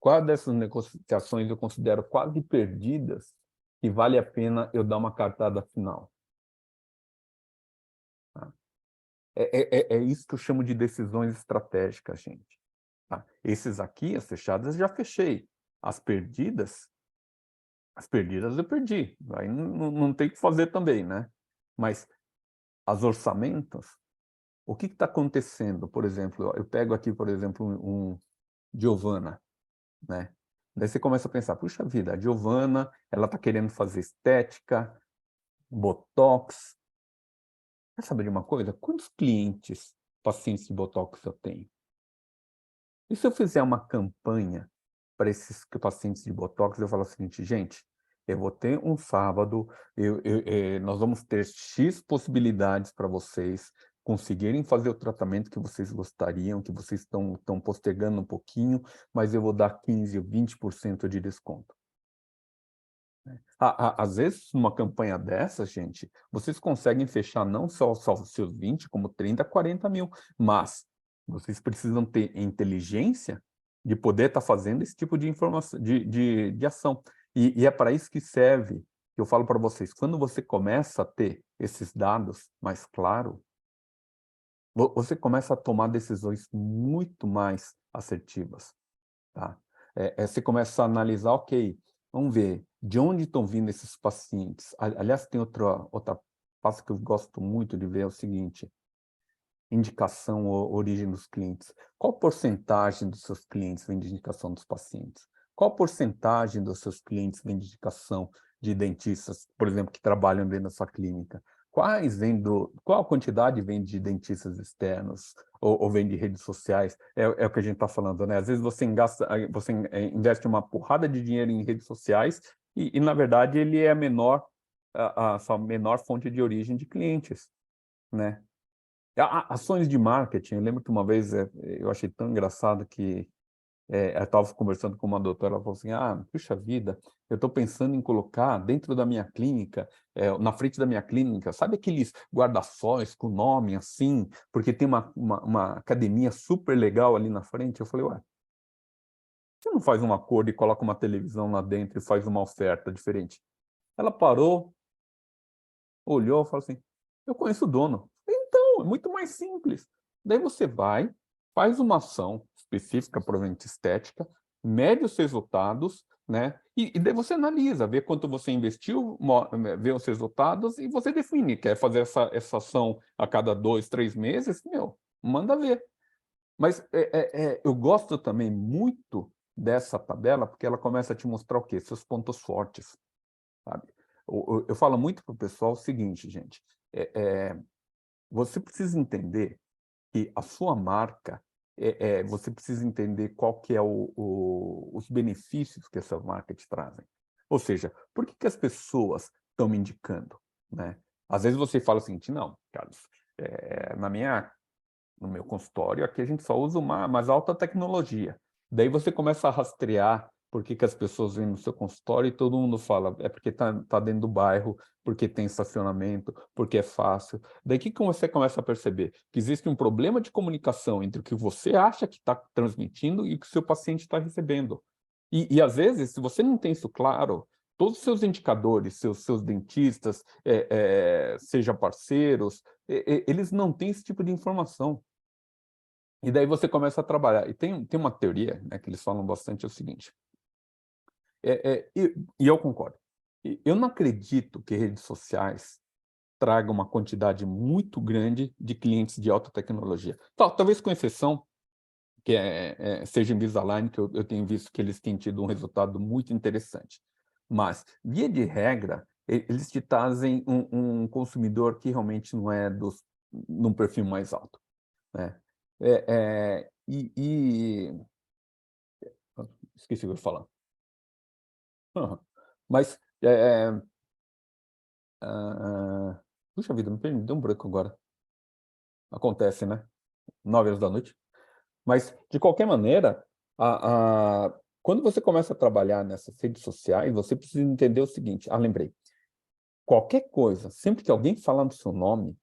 quais dessas negociações eu considero quase perdidas e vale a pena eu dar uma cartada final. Tá? É isso que eu chamo de decisões estratégicas, gente. Tá? Esses aqui, as fechadas, já fechei. As perdidas eu perdi. Aí não tem o que fazer também, né? Mas as orçamentos, o que está acontecendo? Por exemplo, eu pego aqui, por exemplo, um Giovana, né? Daí você começa a pensar, puxa vida, a Giovana, ela está querendo fazer estética, botox. Quer saber de uma coisa? Quantos clientes, pacientes de botox eu tenho? E se eu fizer uma campanha para esses pacientes de botox, eu falo o seguinte: gente, eu vou ter um sábado, nós vamos ter X possibilidades para vocês conseguirem fazer o tratamento que vocês gostariam, que vocês estão postergando um pouquinho, mas eu vou dar 15% ou 20% de desconto. Às vezes, numa campanha dessa, gente, vocês conseguem fechar não só os seus 20, como 30, 40 mil, mas vocês precisam ter inteligência de poder estar fazendo esse tipo de informação, de ação. E é para isso que serve, que eu falo para vocês, quando você começa a ter esses dados mais claros, você começa a tomar decisões muito mais assertivas. Tá? Você começa a analisar, ok, vamos ver de onde estão vindo esses pacientes. Aliás, tem outra passo que eu gosto muito de ver, é o seguinte: indicação ou origem dos clientes. Qual porcentagem dos seus clientes vem de indicação dos pacientes? Qual porcentagem dos seus clientes vem de indicação de dentistas, por exemplo, que trabalham dentro da sua clínica? Qual a quantidade vem de dentistas externos ou vem de redes sociais? É o que a gente está falando, né? Às vezes você investe uma porrada de dinheiro em redes sociais e na verdade, ele é a sua menor fonte de origem de clientes, né? Ações de marketing, eu lembro que uma vez eu achei tão engraçado que eu estava conversando com uma doutora, ela falou assim: puxa vida, eu estou pensando em colocar dentro da minha clínica, na frente da minha clínica, sabe aqueles guarda-sóis com nome assim, porque tem uma academia super legal ali na frente? Eu falei: ué, você não faz um acordo e coloca uma televisão lá dentro e faz uma oferta diferente? Ela parou, olhou e falou assim: eu conheço o dono. Então, é muito mais simples. Daí você vai, faz uma ação específica, provavelmente estética, mede os resultados, né? E daí você analisa, vê quanto você investiu, vê os resultados e você define. Quer fazer essa ação a cada 2, 3 meses? Manda ver. Mas eu gosto também muito dessa tabela, porque ela começa a te mostrar o quê? Seus pontos fortes, sabe? Eu falo muito para o pessoal o seguinte, gente: você precisa entender que a sua marca, você precisa entender qual que é os benefícios que essa marca te trazem. Ou seja, por que as pessoas estão me indicando, né? Às vezes você fala o seguinte: não, Carlos, no meu consultório, aqui a gente só usa uma mais alta tecnologia. Daí você começa a rastrear Por que que as pessoas vêm no seu consultório e todo mundo fala, é porque tá dentro do bairro, porque tem estacionamento, porque é fácil. Daí que você começa a perceber que existe um problema de comunicação entre o que você acha que está transmitindo e o que o seu paciente está recebendo. E às vezes, se você não tem isso claro, todos os seus indicadores, seus dentistas, seja parceiros, eles não têm esse tipo de informação. E daí você começa a trabalhar. E tem uma teoria, né, que eles falam bastante, é o seguinte, e eu concordo. Eu não acredito que redes sociais tragam uma quantidade muito grande de clientes de alta tecnologia. Talvez com exceção, que seja Invisalign, que eu tenho visto que eles têm tido um resultado muito interessante. Mas, via de regra, eles te trazem um consumidor que realmente não é num perfil mais alto, né? Esqueci o que eu ia falar. Mas, puxa vida, me deu um branco agora. Acontece, né? 9 horas da noite. Mas, de qualquer maneira, quando você começa a trabalhar nessas redes sociais, você precisa entender o seguinte. Lembrei. Qualquer coisa, sempre que alguém falar no seu nome,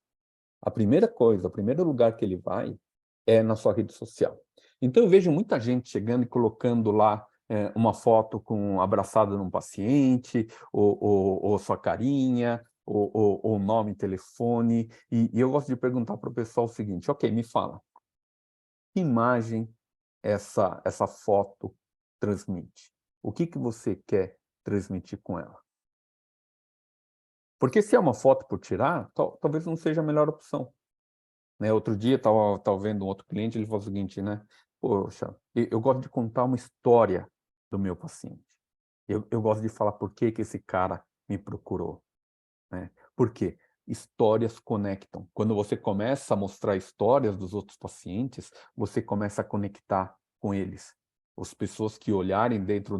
a primeira coisa, o primeiro lugar que ele vai é na sua rede social. Então, eu vejo muita gente chegando e colocando lá uma foto abraçada num paciente, ou sua carinha, ou nome, telefone, e eu gosto de perguntar para o pessoal o seguinte, ok, me fala, que imagem essa foto transmite? O que você quer transmitir com ela? Porque se é uma foto por tirar, talvez não seja a melhor opção. Né? Outro dia, estava vendo um outro cliente, ele falou o seguinte, né? Poxa, eu gosto de contar uma história do meu paciente. Eu gosto de falar por que esse cara me procurou. Né? Por quê? Histórias conectam. Quando você começa a mostrar histórias dos outros pacientes, você começa a conectar com eles. As pessoas que olharem dentro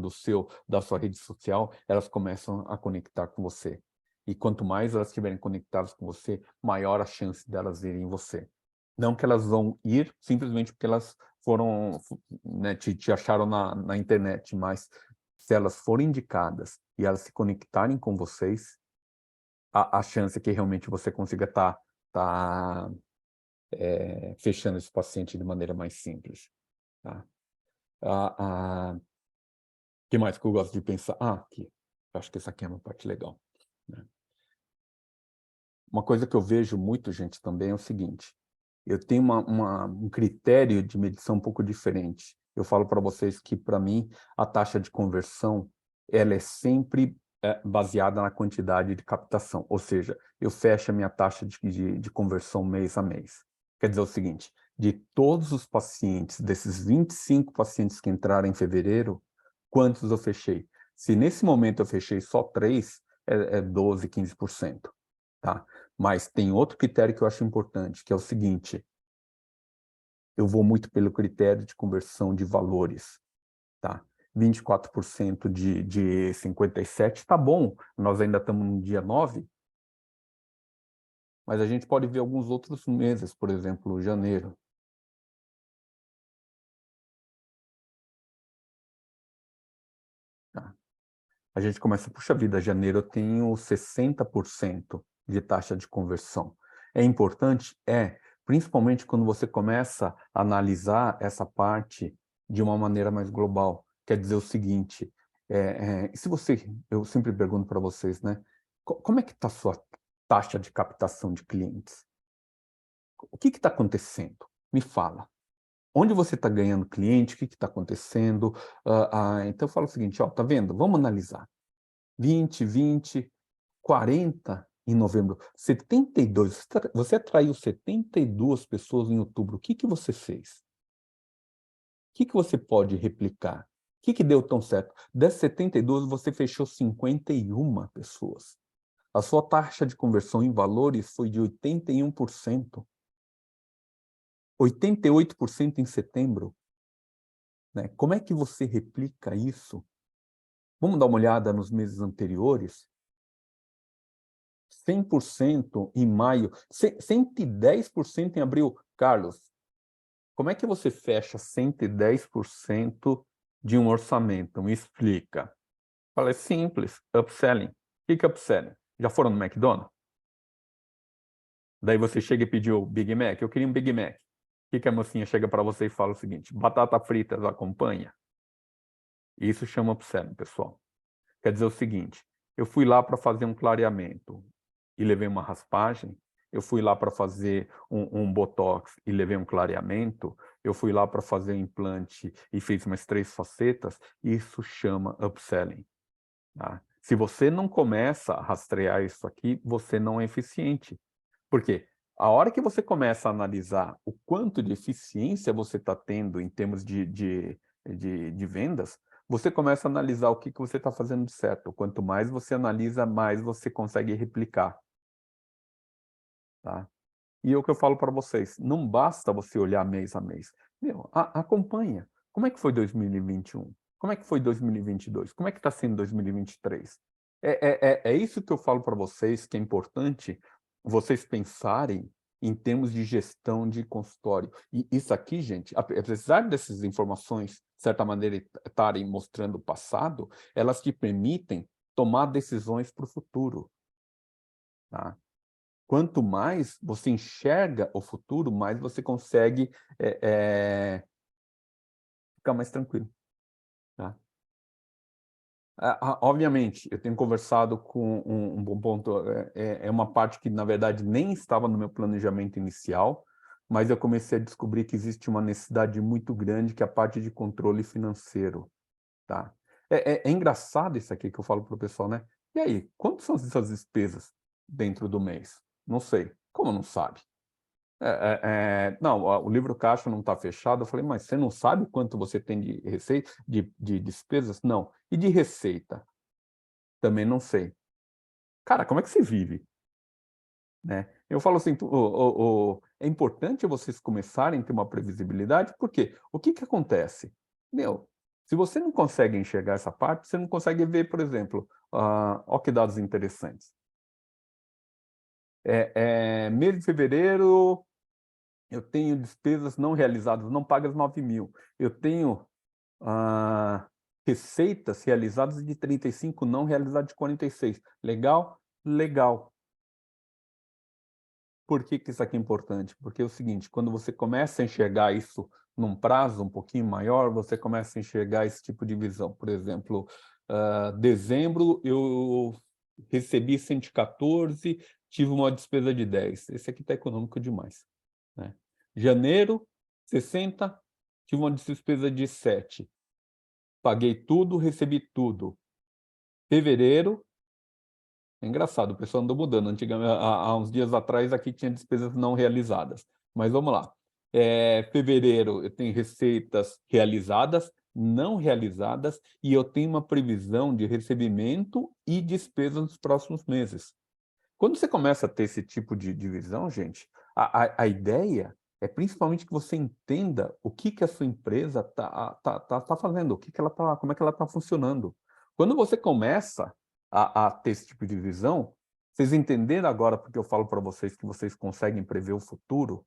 da sua rede social, elas começam a conectar com você. E quanto mais elas estiverem conectadas com você, maior a chance delas irem em você. Não que elas vão ir simplesmente porque elas foram, né, te acharam na internet, mas se elas forem indicadas e elas se conectarem com vocês, a chance é que realmente você consiga tá fechando esse paciente de maneira mais simples. Tá? Que mais que eu gosto de pensar? Aqui. Acho que essa aqui é uma parte legal. Né? Uma coisa que eu vejo muito, gente, também é o seguinte. Eu tenho um critério de medição um pouco diferente. Eu falo para vocês que, para mim, a taxa de conversão ela é sempre baseada na quantidade de captação. Ou seja, eu fecho a minha taxa de conversão mês a mês. Quer dizer o seguinte, de todos os pacientes, desses 25 pacientes que entraram em fevereiro, quantos eu fechei? Se nesse momento eu fechei só 3, é 12, 15%. Tá? Mas tem outro critério que eu acho importante, que é o seguinte, eu vou muito pelo critério de conversão de valores, tá? 24% de 57, tá bom, nós ainda estamos no dia 9, mas a gente pode ver alguns outros meses, por exemplo, janeiro. Tá? A gente começa, puxa vida, janeiro eu tenho 60% de taxa de conversão. É importante? Principalmente quando você começa a analisar essa parte de uma maneira mais global. Quer dizer o seguinte, se eu sempre pergunto para vocês, né? Como é que está a sua taxa de captação de clientes? O que está acontecendo? Me fala. Onde você está ganhando cliente? O que está acontecendo? Então eu falo o seguinte, ó, tá vendo? Vamos analisar. 20, 40 em novembro, 72, você atraiu 72 pessoas em outubro, o que você fez? O que você pode replicar? O que deu tão certo? Dessas 72, você fechou 51 pessoas. A sua taxa de conversão em valores foi de 81%. 88% em setembro. Né? Como é que você replica isso? Vamos dar uma olhada nos meses anteriores? 100% em maio, 110% em abril. Carlos, como é que você fecha 110% de um orçamento, me explica. Falei, simples, upselling. O que é upselling? Já foram no McDonald's? Daí você chega e pediu Big Mac, eu queria um Big Mac. O que a mocinha chega para você e fala o seguinte, batata frita acompanha? Isso chama upselling, pessoal. Quer dizer o seguinte, eu fui lá para fazer um clareamento e levei uma raspagem, eu fui lá para fazer um botox e levei um clareamento, eu fui lá para fazer um implante e fiz umas 3 facetas, isso chama upselling. Tá? Se você não começa a rastrear isso aqui, você não é eficiente. Por quê? A hora que você começa a analisar o quanto de eficiência você está tendo em termos de vendas, você começa a analisar o que você está fazendo de certo. Quanto mais você analisa, mais você consegue replicar. Tá? E é o que eu falo para vocês, não basta você olhar mês a mês. Meu, acompanha. Como é que foi 2021? Como é que foi 2022? Como é que está sendo 2023? É isso que eu falo para vocês, que é importante vocês pensarem em termos de gestão de consultório. E isso aqui, gente, apesar dessas informações, de certa maneira, estarem mostrando o passado, elas te permitem tomar decisões para o futuro. Tá? Quanto mais você enxerga o futuro, mais você consegue ficar mais tranquilo. Tá? Obviamente, eu tenho conversado com um bom ponto, é uma parte que, na verdade, nem estava no meu planejamento inicial, mas eu comecei a descobrir que existe uma necessidade muito grande, que é a parte de controle financeiro. Tá? É engraçado isso aqui que eu falo para o pessoal, né? E aí, quantas são as suas despesas dentro do mês? Não sei. Como não sabe? Não, o livro caixa não está fechado. Eu falei, mas você não sabe quanto você tem de receita, de despesas? Não. E de receita? Também não sei. Cara, como é que você vive? Né? Eu falo assim, é importante vocês começarem a ter uma previsibilidade, porque o que acontece? Meu, se você não consegue enxergar essa parte, você não consegue ver, por exemplo, ó que dados interessantes. Mês de fevereiro, eu tenho despesas não realizadas, não pagas 9.000. Eu tenho receitas realizadas de 35, não realizadas de 46. Legal? Legal. Por que isso aqui é importante? Porque é o seguinte, quando você começa a enxergar isso num prazo um pouquinho maior, você começa a enxergar esse tipo de visão. Por exemplo, dezembro eu recebi 114, tive uma despesa de 10. Esse aqui está econômico demais. Né? Janeiro, 60, tive uma despesa de 7. Paguei tudo, recebi tudo. Fevereiro, é engraçado, o pessoal andou mudando. Antigamente, há uns dias atrás, aqui tinha despesas não realizadas. Mas vamos lá. Fevereiro, eu tenho receitas realizadas, não realizadas, e eu tenho uma previsão de recebimento e despesas nos próximos meses. Quando você começa a ter esse tipo de divisão, gente, a ideia é principalmente que você entenda o que a sua empresa tá fazendo, como é que ela está funcionando. Quando você começa a ter esse tipo de visão, vocês entenderam agora porque eu falo para vocês que vocês conseguem prever o futuro,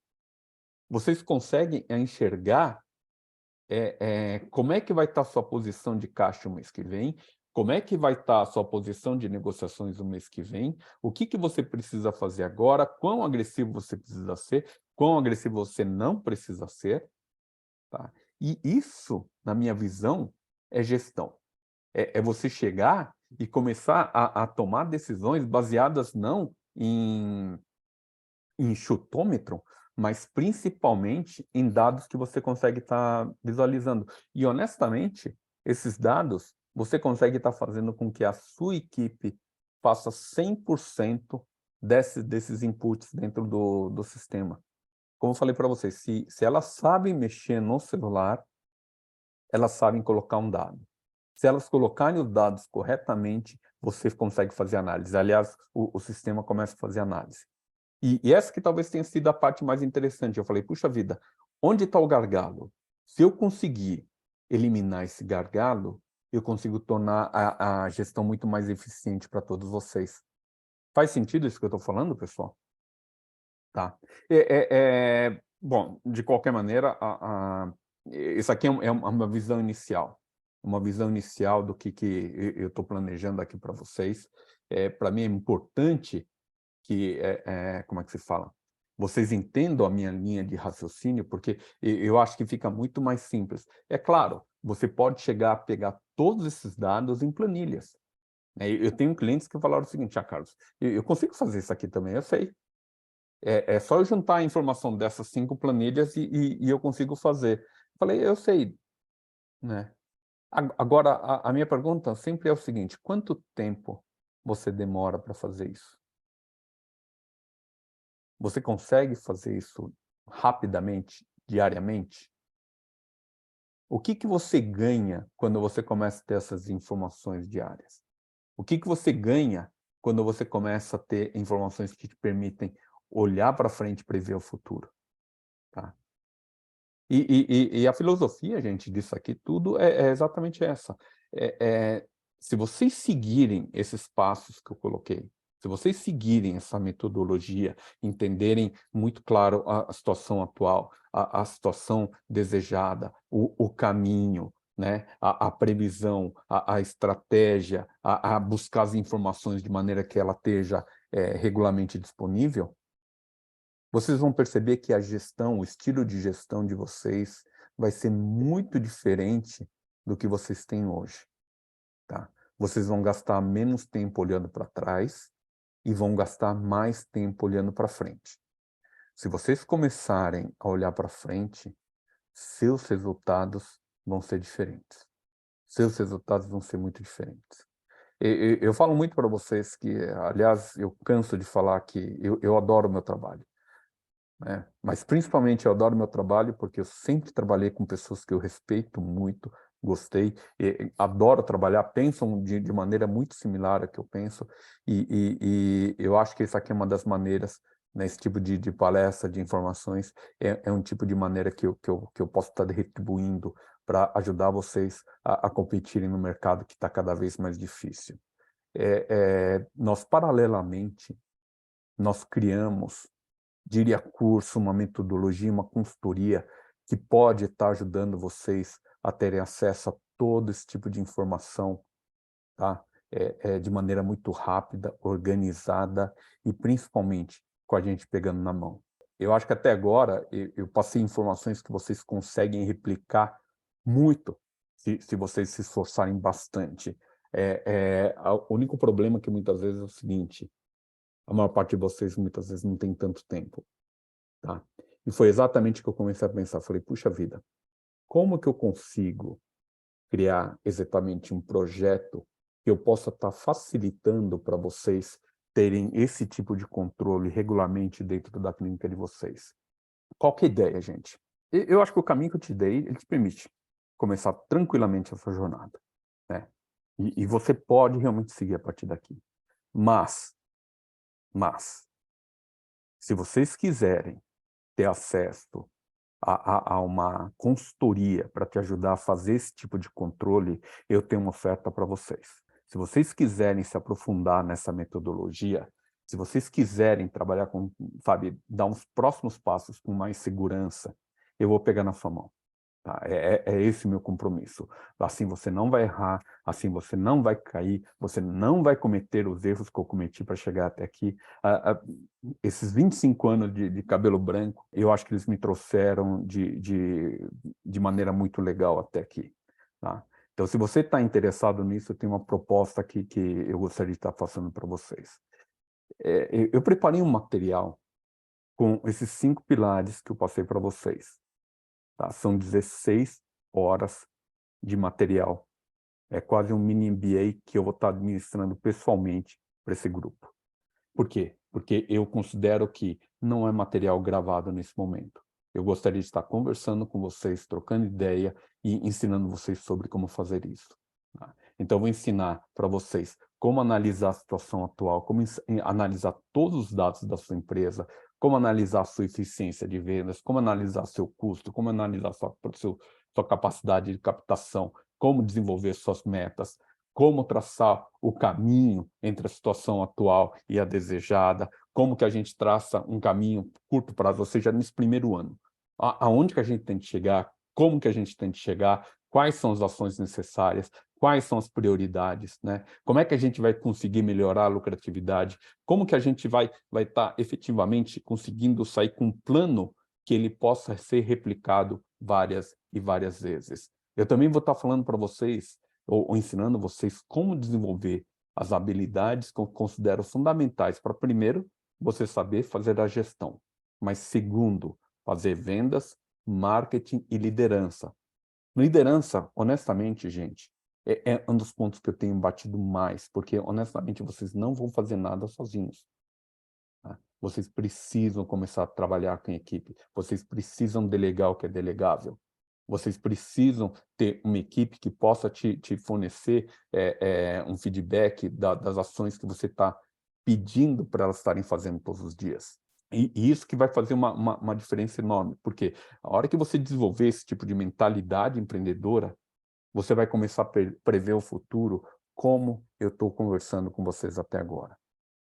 vocês conseguem enxergar como é que vai estar a sua posição de caixa o mês que vem, como é que vai estar a sua posição de negociações o mês que vem, o que você precisa fazer agora, quão agressivo você precisa ser, quão agressivo você não precisa ser. Tá? E isso, na minha visão, é gestão. É você chegar e começar a tomar decisões baseadas não em chutômetro, mas principalmente em dados que você consegue estar visualizando. E, honestamente, esses dados, você consegue estar fazendo com que a sua equipe faça 100% desses inputs dentro do sistema. Como eu falei para vocês, se elas sabem mexer no celular, elas sabem colocar um dado. Se elas colocarem os dados corretamente, você consegue fazer análise. Aliás, o sistema começa a fazer análise. E essa que talvez tenha sido a parte mais interessante. Eu falei, puxa vida, onde está o gargalo? Se eu conseguir eliminar esse gargalo, eu consigo tornar a gestão muito mais eficiente para todos vocês. Faz sentido isso que eu estou falando, pessoal? Tá. Bom, de qualquer maneira, isso aqui é uma visão inicial. uma visão inicial do que eu estou planejando aqui para vocês. Para mim é importante que, como é que se fala? Vocês entendam a minha linha de raciocínio, porque eu acho que fica muito mais simples. É claro, você pode chegar a pegar todos esses dados em planilhas, né? Eu tenho clientes que falaram o seguinte: ah, Carlos, eu consigo fazer isso aqui também, eu sei. É só eu juntar a informação dessas 5 planilhas e eu consigo fazer. Falei, eu sei, né? Agora, a minha pergunta sempre é o seguinte: quanto tempo você demora para fazer isso? Você consegue fazer isso rapidamente, diariamente? O que que você ganha quando você começa a ter essas informações diárias? O que que você ganha quando você começa a ter informações que te permitem olhar para frente e prever o futuro, tá? E a filosofia, gente, disso aqui tudo é exatamente essa. É é Se vocês seguirem esses passos que eu coloquei, se vocês seguirem essa metodologia, entenderem muito claro a situação atual, a situação desejada, o caminho, né, a previsão, a estratégia, a buscar as informações de maneira que ela esteja regularmente disponível, vocês vão perceber que a gestão, o estilo de gestão de vocês vai ser muito diferente do que vocês têm hoje, tá? Vocês vão gastar menos tempo olhando para trás e vão gastar mais tempo olhando para frente. Se vocês começarem a olhar para frente, seus resultados vão ser diferentes. Seus resultados vão ser muito diferentes. Eu falo muito para vocês que, aliás, eu canso de falar que eu adoro o meu trabalho, né? Mas principalmente eu adoro meu trabalho porque eu sempre trabalhei com pessoas que eu respeito muito, gostei, adoro trabalhar, pensam de maneira muito similar a que eu penso, e eu acho que isso aqui é uma das maneiras, né, esse tipo de palestra, de informações, é um tipo de maneira que eu posso estar retribuindo para ajudar vocês a competirem no mercado que está cada vez mais difícil. Nós, paralelamente, nós criamos, diria curso, uma metodologia, uma consultoria que pode estar ajudando vocês a terem acesso a todo esse tipo de informação, tá? De maneira muito rápida, organizada e principalmente com a gente pegando na mão. Eu acho que até agora eu passei informações que vocês conseguem replicar muito se vocês se esforçarem bastante. O único problema que muitas vezes é o seguinte: a maior parte de vocês muitas vezes não tem tanto tempo. Tá? E foi exatamente o que eu comecei a pensar. Falei, puxa vida, como que eu consigo criar exatamente um projeto que eu possa estar facilitando para vocês terem esse tipo de controle regularmente dentro da clínica de vocês? Qual que é a ideia, gente? Eu acho que o caminho que eu te dei, ele te permite começar tranquilamente essa jornada, né? E você pode realmente seguir a partir daqui. Mas, se vocês quiserem ter acesso a uma consultoria para te ajudar a fazer esse tipo de controle, eu tenho uma oferta para vocês. Se vocês quiserem se aprofundar nessa metodologia, se vocês quiserem trabalhar com, sabe, dar uns próximos passos com mais segurança, eu vou pegar na sua mão. Tá? É esse o meu compromisso. Assim você não vai errar, assim você não vai cair, você não vai cometer os erros que eu cometi para chegar até aqui. Esses 25 anos de cabelo branco, eu acho que eles me trouxeram de maneira muito legal até aqui. Tá? Então, se você está interessado nisso, eu tenho uma proposta que eu gostaria de estar passando para vocês. Eu preparei um material com esses 5 pilares que eu passei para vocês. Tá? São 16 horas de material. É quase um mini MBA que eu vou estar administrando pessoalmente para esse grupo. Por quê? Porque eu considero que não é material gravado nesse momento. Eu gostaria de estar conversando com vocês, trocando ideia e ensinando vocês sobre como fazer isso. Tá? Então, eu vou ensinar para vocês como analisar a situação atual, como analisar todos os dados da sua empresa, como analisar a sua eficiência de vendas, como analisar seu custo, como analisar sua capacidade de captação, como desenvolver suas metas, como traçar o caminho entre a situação atual e a desejada, como que a gente traça um caminho curto prazo, ou seja, nesse primeiro ano. Aonde que a gente tem que chegar, como que a gente tem que chegar, quais são as ações necessárias, quais são as prioridades, né? Como é que a gente vai conseguir melhorar a lucratividade, como que a gente vai estar efetivamente conseguindo sair com um plano que ele possa ser replicado várias e várias vezes. Eu também vou estar falando para vocês, ou ensinando vocês como desenvolver as habilidades que eu considero fundamentais para, primeiro, você saber fazer a gestão, mas segundo, fazer vendas, marketing e liderança. Liderança, honestamente, gente, é um dos pontos que eu tenho batido mais, porque, honestamente, vocês não vão fazer nada sozinhos. Tá? Vocês precisam começar a trabalhar com a equipe, vocês precisam delegar o que é delegável, vocês precisam ter uma equipe que possa te fornecer um feedback das ações que você está pedindo para elas estarem fazendo todos os dias. E isso que vai fazer uma diferença enorme, porque a hora que você desenvolver esse tipo de mentalidade empreendedora, você vai começar a prever o futuro, como eu estou conversando com vocês até agora.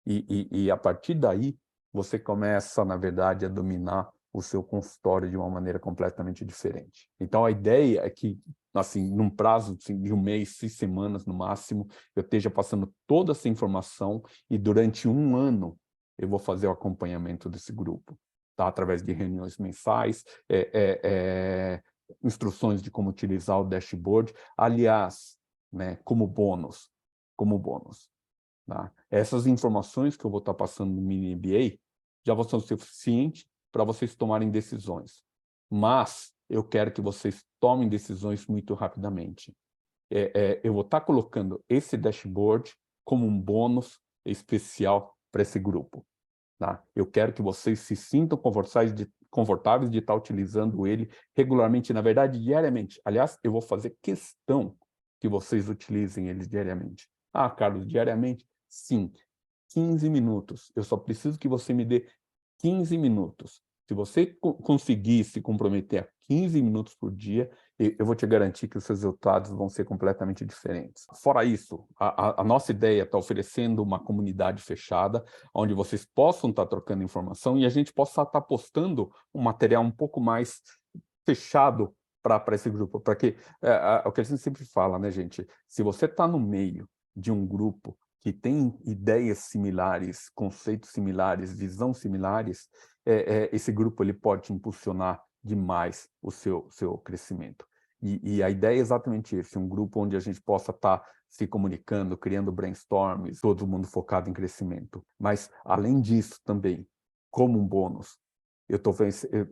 E a partir daí, você começa, na verdade, a dominar o seu consultório de uma maneira completamente diferente. Então, a ideia é que, assim, num prazo assim, de 1 mês, 6 semanas no máximo, eu esteja passando toda essa informação e durante 1 ano eu vou fazer o acompanhamento desse grupo, tá? Através de reuniões mensais, instruções de como utilizar o dashboard, aliás, né, como bônus. Tá? Essas informações que eu vou estar passando no Mini MBA já vão ser suficientes para vocês tomarem decisões. Mas eu quero que vocês tomem decisões muito rapidamente. Eu vou estar colocando esse dashboard como um bônus especial para esse grupo. Tá? Eu quero que vocês se sintam confortáveis de estar utilizando ele regularmente, na verdade, diariamente. Aliás, eu vou fazer questão que vocês utilizem ele diariamente. Ah, Carlos, diariamente? Sim, 15 minutos. Eu só preciso que você me dê 15 minutos. Se você conseguir se comprometer a 15 minutos por dia, eu vou te garantir que os seus resultados vão ser completamente diferentes. Fora isso, a nossa ideia está oferecendo uma comunidade fechada, onde vocês possam estar trocando informação e a gente possa estar postando um material um pouco mais fechado para esse grupo, porque o que a gente sempre fala, né, gente? Se você está no meio de um grupo que tem ideias similares, conceitos similares, visão similares, esse grupo ele pode te impulsionar demais o seu crescimento. E a ideia é exatamente isso, um grupo onde a gente possa estar se comunicando, criando brainstorms, todo mundo focado em crescimento. Mas, além disso também, como um bônus, eu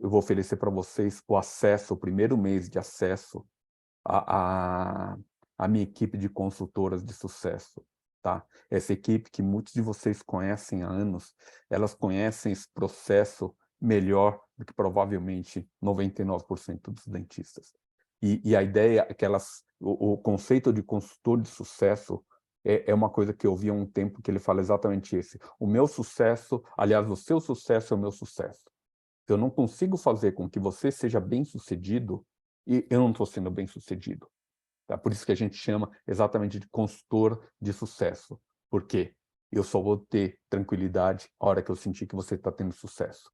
vou oferecer para vocês o acesso, o primeiro mês de acesso à minha equipe de consultoras de sucesso. Tá? Essa equipe que muitos de vocês conhecem há anos, elas conhecem esse processo melhor do que provavelmente 99% dos dentistas. E a ideia é que o conceito de consultor de sucesso é uma coisa que eu vi há um tempo que ele fala exatamente esse. O meu sucesso, aliás, o seu sucesso é o meu sucesso. Se eu não consigo fazer com que você seja bem-sucedido, eu não estou sendo bem-sucedido. Tá? Por isso que a gente chama exatamente de consultor de sucesso. Por quê? Eu só vou ter tranquilidade a hora que eu sentir que você está tendo sucesso.